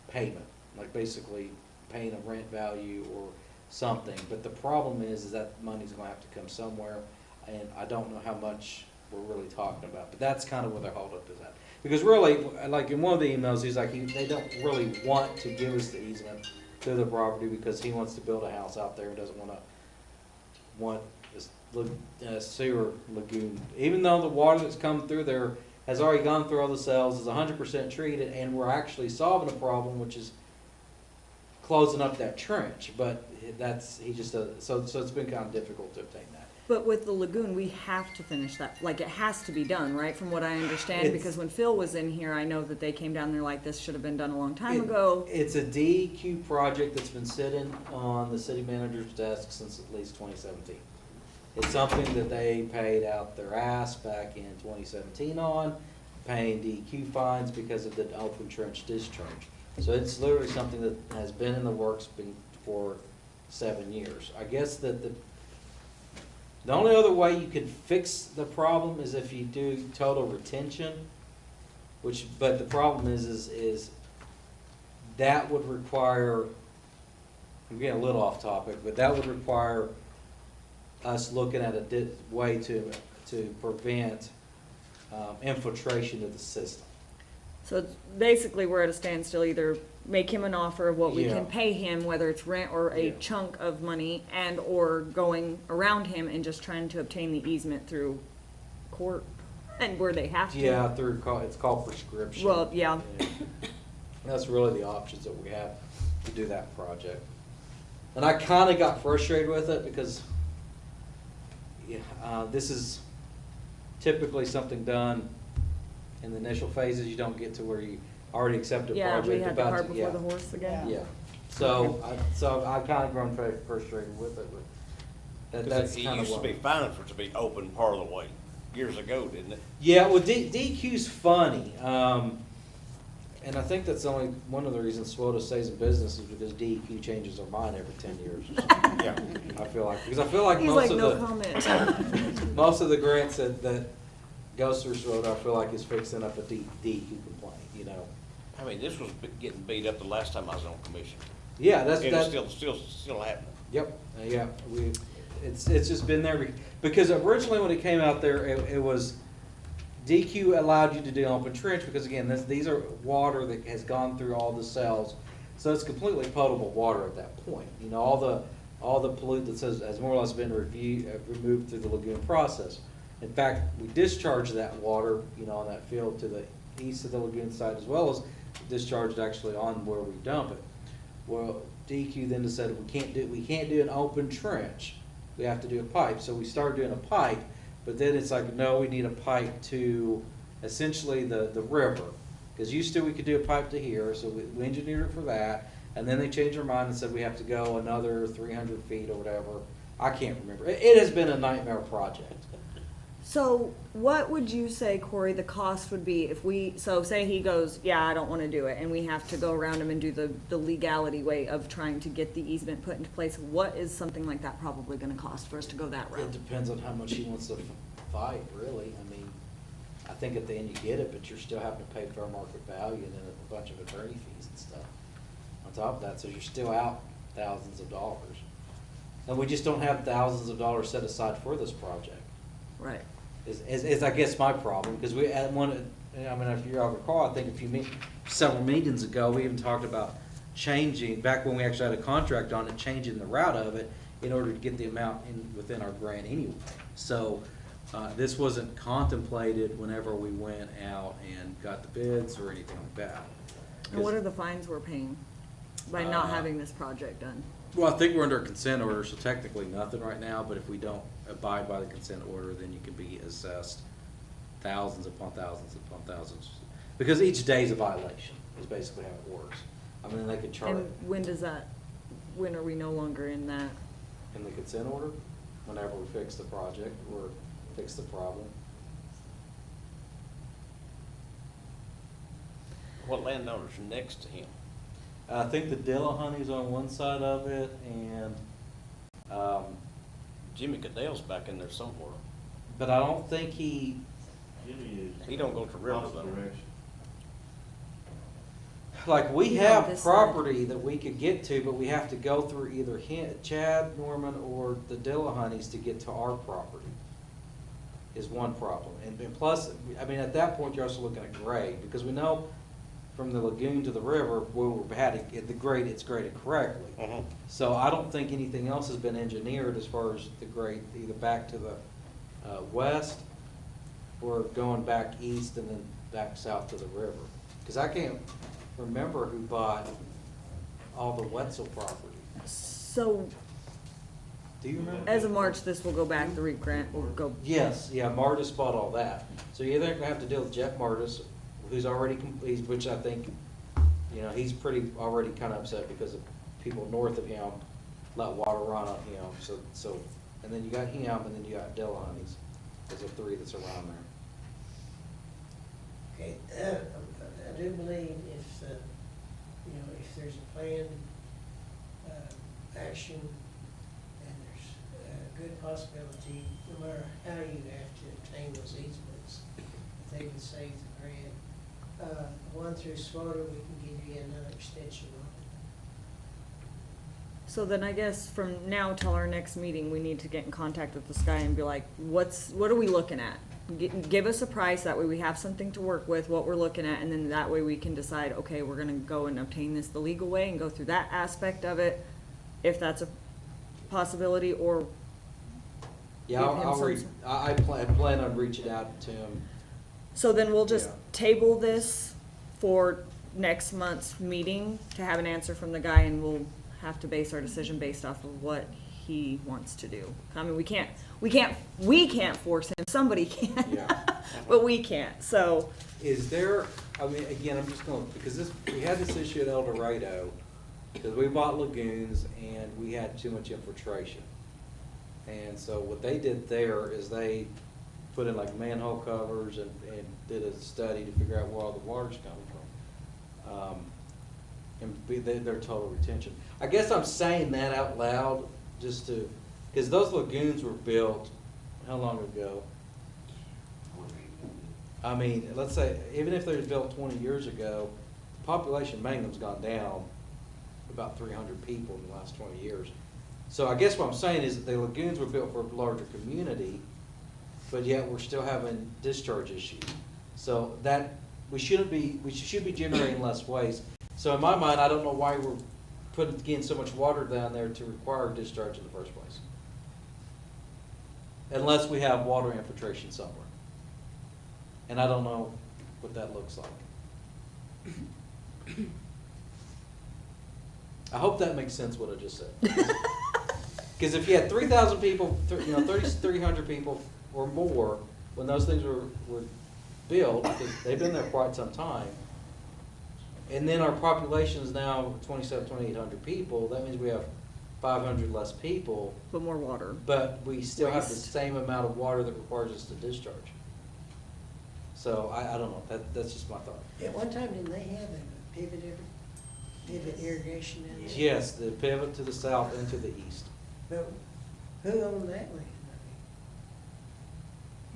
[SPEAKER 9] payment, like basically paying a rent value or something. But the problem is that money's gonna have to come somewhere, and I don't know how much we're really talking about. But that's kind of where the holdup is at. Because really, like in one of the emails, he's like, they don't really want to give us the easement to the property because he wants to build a house out there and doesn't want this sewer lagoon. Even though the water that's come through there has already gone through all the cells, is 100% treated, and we're actually solving a problem, which is closing up that trench. But so it's been kind of difficult to obtain that.
[SPEAKER 3] But with the lagoon, we have to finish that, it has to be done, right, from what I understand?
[SPEAKER 9] It's-
[SPEAKER 3] Because when Phil was in here, I know that they came down there like, this should have been done a long time ago.
[SPEAKER 9] It's a DEQ project that's been sitting on the city manager's desk since at least 2017. It's something that they paid out their ass back in 2017 on, paying DEQ fines because of the open trench discharge. So it's literally something that has been in the works for 7 years. I guess that the only other way you could fix the problem is if you do total retention, but the problem is that would require, I'm getting a little off topic, but that would require us looking at a way to prevent infiltration of the system.
[SPEAKER 3] So it's basically, we're at a standstill, either make him an offer of what we
[SPEAKER 9] Yeah.
[SPEAKER 3] can pay him, whether it's rent or a
[SPEAKER 9] Yeah.
[SPEAKER 3] chunk of money, and or going around him and just trying to obtain the easement through court, and where they have to.
[SPEAKER 9] Yeah, it's called prescription.
[SPEAKER 3] Well, yeah.
[SPEAKER 9] That's really the options that we have to do that project. And I kinda got frustrated with it because, this is typically something done in the initial phases. You don't get to where you already accepted a
[SPEAKER 3] Yeah,
[SPEAKER 9] project.
[SPEAKER 3] we had the
[SPEAKER 9] about
[SPEAKER 3] cart
[SPEAKER 9] to-
[SPEAKER 3] before
[SPEAKER 9] yeah.
[SPEAKER 3] the horse again.
[SPEAKER 9] Yeah, so I've kinda grown frustrated with it, but that's
[SPEAKER 15] It
[SPEAKER 9] kinda
[SPEAKER 15] used to
[SPEAKER 9] what.
[SPEAKER 15] be fine for it to be open part of the way, years ago, didn't it?
[SPEAKER 9] Yeah, well, DQ's funny, and I think that's only one of the reasons SWOTA stays in business is because DEQ changes their mind every 10 years or something.
[SPEAKER 15] Yeah.
[SPEAKER 9] I feel like
[SPEAKER 3] He's
[SPEAKER 9] most
[SPEAKER 3] like,
[SPEAKER 9] of
[SPEAKER 3] no
[SPEAKER 9] the
[SPEAKER 3] comment.
[SPEAKER 9] most of the grants that goes through SWOTA, I feel like is fixing up a DEQ complaint.
[SPEAKER 15] I mean, this was getting beat up the last time I was on commission.
[SPEAKER 9] Yeah,
[SPEAKER 15] And it's still happening.
[SPEAKER 9] Yep, yeah, it's just been there, because originally when it came out there, it was, DQ allowed you to do open trench because again, these are water that has gone through all the cells. So it's completely potable water at that point. You know, all the pollutants has more or less been removed through the lagoon process. In fact, we discharge that water, you know, on that field to the east of the lagoon side as well as discharged actually on where we dump it. Well, DEQ then decided we can't do an open trench. We have to do a pipe. So we started doing a pipe, but then it's like, no, we need a pipe to essentially the river. Because used to we could do a pipe to here, so we engineered it for that. And then they changed their mind and said we have to go another 300 feet or whatever. I can't remember. It has been a nightmare project.
[SPEAKER 3] So what would you say, Corey, the cost would be if so say he goes, yeah, I don't want to do it, and we have to go around him and do the legality way of trying to get the easement put into place. What is something like that probably going to cost for us to go that
[SPEAKER 9] It
[SPEAKER 3] route?
[SPEAKER 9] depends on how much he wants to fight, really. I mean, I think at the end you get it, but you're still having to pay fair market value and then a bunch of attorney fees and stuff on top of that, so you're still out thousands of dollars. And we just don't have thousands of dollars set aside for this project.
[SPEAKER 3] Right.
[SPEAKER 9] Is I guess my problem, because we had one, I mean, if you all recall, I think several meetings ago, we even talked about changing, back when we actually had a contract on it, changing the route of it in order to get the amount within our grant anyway. So, this wasn't contemplated whenever we went out and got the bids or anything like that.
[SPEAKER 3] And what are the fines we're paying by not having this project done?
[SPEAKER 9] Well, I think we're under a consent order, so technically nothing right now, but if we don't abide by the consent order, then you can be assessed thousands upon thousands upon thousands. Because each day is a violation, is basically how it works. I mean, they could charge
[SPEAKER 3] And when are we no longer in that?
[SPEAKER 9] in the consent order, whenever we fix the project or fix the problem.
[SPEAKER 15] What landowners are next to him?
[SPEAKER 9] I think the Dillahunty's on one side of it, and,
[SPEAKER 15] Jimmy Goodell's back in there somewhere.
[SPEAKER 9] but I don't think he,
[SPEAKER 15] He don't go to river though.
[SPEAKER 9] like, we
[SPEAKER 3] He's on
[SPEAKER 9] have
[SPEAKER 3] this
[SPEAKER 9] property that we could get to, but we have to go through either Chad Norman or the Dillahunty's to get to our property, is one problem. And plus, I mean, at that point, you're also looking at grade, because we know from the lagoon to the river, where we're heading, the grade, it's graded correctly.
[SPEAKER 15] Mhm.
[SPEAKER 9] So I don't think anything else has been engineered as far as the grade, either back to the west or going back east and then back south to the river. Because I can't remember who bought all the Wetzel property.
[SPEAKER 3] So
[SPEAKER 9] Do you remember?
[SPEAKER 3] as of March, this will go back, the REAP grant will go.
[SPEAKER 9] Yes, yeah, Martis bought all that. So you're either gonna have to deal with Jeff Martis, who's already, which I think, you know, he's already kind of upset because of people north of him let water run on him. So, and then you got him, and then you got Dillahunty's. Those are three that's around there.
[SPEAKER 16] Okay, I do believe if, if there's a planned, action, and there's a good possibility, no matter how you have to obtain those easements, if they would save the grant. One through SWOTA, we can give you another extension on it.
[SPEAKER 3] So then I guess from now till our next meeting, we need to get in contact with this guy and be like, what are we looking at? Give us a price, that way we have something to work with, what we're looking at, and then that way we can decide, okay, we're gonna go and obtain this the legal way and go through that aspect of it, if that's a possibility, or
[SPEAKER 9] Yeah,
[SPEAKER 3] give him
[SPEAKER 9] I'll
[SPEAKER 3] some-
[SPEAKER 9] I plan on reaching out to him.
[SPEAKER 3] So then we'll just
[SPEAKER 9] Yeah.
[SPEAKER 3] table this for next month's meeting to have an answer from the guy, and we'll have to base our decision based off of what he wants to do. I mean, we can't force him, somebody can.
[SPEAKER 9] Yeah.
[SPEAKER 3] But we can't, so,
[SPEAKER 9] Is there, I mean, again, I'm just going, because we had this issue at El Dorado, because we bought lagoons and we had too much infiltration. And so what they did there is they put in like manhole covers and did a study to figure out where all the water's coming from. Their total retention. I guess I'm saying that out loud just to, because those lagoons were built, how long ago? I mean, let's say, even if they were built 20 years ago, the population of Mangum's gone down about 300 people in the last 20 years. So I guess what I'm saying is that the lagoons were built for a larger community, but yet we're still having discharge issues. So that, we should be generating less waste. So in my mind, I don't know why we're getting so much water down there to require discharge in the first place. Unless we have water infiltration somewhere. And I don't know what that looks like. I hope that makes sense what I just said. Because if you had 3,000 people, 3,300 people or more, when those things were built, because they've been there quite some time, and then our population is now 2,800 people, that means we have 500 less people,
[SPEAKER 3] But more water.
[SPEAKER 9] but we still have the
[SPEAKER 3] Waste.
[SPEAKER 9] same amount of water that requires us to discharge. So I don't know, that's just my thought.
[SPEAKER 16] At one time, didn't they have a pivot irrigation in there?
[SPEAKER 9] Yes, the pivot to the south and to the east.
[SPEAKER 16] But who owned that land?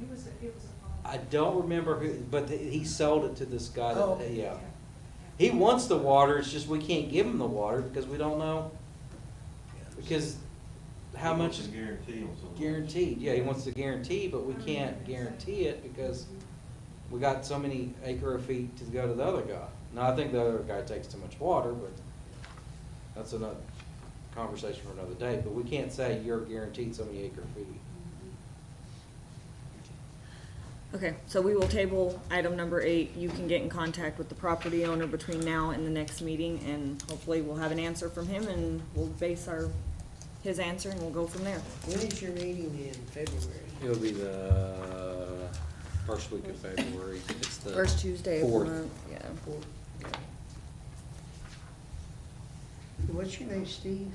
[SPEAKER 12] It was a
[SPEAKER 9] I don't remember who, but he sold it to this guy
[SPEAKER 16] Oh,
[SPEAKER 9] that,
[SPEAKER 16] okay.
[SPEAKER 9] yeah. He wants the water, it's just we can't give him the water because we don't know, because how much is guaranteed? Yeah, he wants the guarantee, but we can't guarantee it because we got so many acre feet to go to the other guy. Now, I think the other guy takes too much water, but that's another conversation for another day. But we can't say you're guaranteed so many acre feet.
[SPEAKER 3] Okay, so we will table item number 8. You can get in contact with the property owner between now and the next meeting, and hopefully we'll have an answer from him, and we'll base his answer, and we'll go from there.
[SPEAKER 16] When is your meeting in February?
[SPEAKER 9] It'll be the first week of February. It's the
[SPEAKER 3] First Tuesday of the
[SPEAKER 9] 4th.
[SPEAKER 3] month, yeah.
[SPEAKER 16] And what's your name, Steve?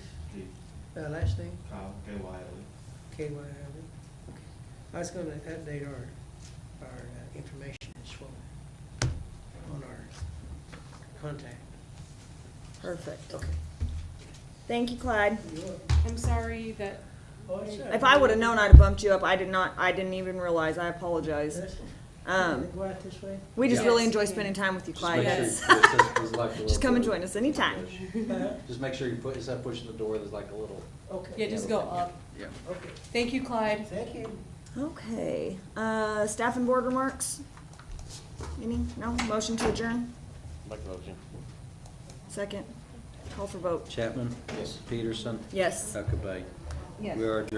[SPEAKER 16] Last name?
[SPEAKER 6] Kyle,
[SPEAKER 16] K-Y-L-E. Okay. I was gonna update our information as well on our contact.
[SPEAKER 3] Perfect. Okay. Thank you, Clyde.
[SPEAKER 4] I'm sorry that,
[SPEAKER 16] Oh, it's all
[SPEAKER 3] If I would've known, I'd have bumped you up. I didn't even realize. I apologize.
[SPEAKER 16] That's- Go out this way?
[SPEAKER 3] We just
[SPEAKER 9] Yeah.
[SPEAKER 3] really enjoy spending time with you,
[SPEAKER 9] Just
[SPEAKER 3] Clyde.
[SPEAKER 9] make sure
[SPEAKER 3] That's-
[SPEAKER 9] there's like a little
[SPEAKER 3] Just come and
[SPEAKER 9] door.
[SPEAKER 3] join us anytime.
[SPEAKER 9] Just make sure you put, instead of pushing the door, there's like a little.
[SPEAKER 16] Okay.
[SPEAKER 4] yeah, just go up.
[SPEAKER 9] Yeah.
[SPEAKER 16] Okay,
[SPEAKER 4] Thank you, Clyde.
[SPEAKER 16] thank you.
[SPEAKER 3] Okay, staff and board remarks? Any? No? Motion to adjourn?
[SPEAKER 15] Make a motion.
[SPEAKER 3] Second? Call for vote.
[SPEAKER 9] Chapman? Yes. Peterson?
[SPEAKER 3] Yes.
[SPEAKER 9] Huckabee?
[SPEAKER 3] Yes.
[SPEAKER 9] We are adjourned.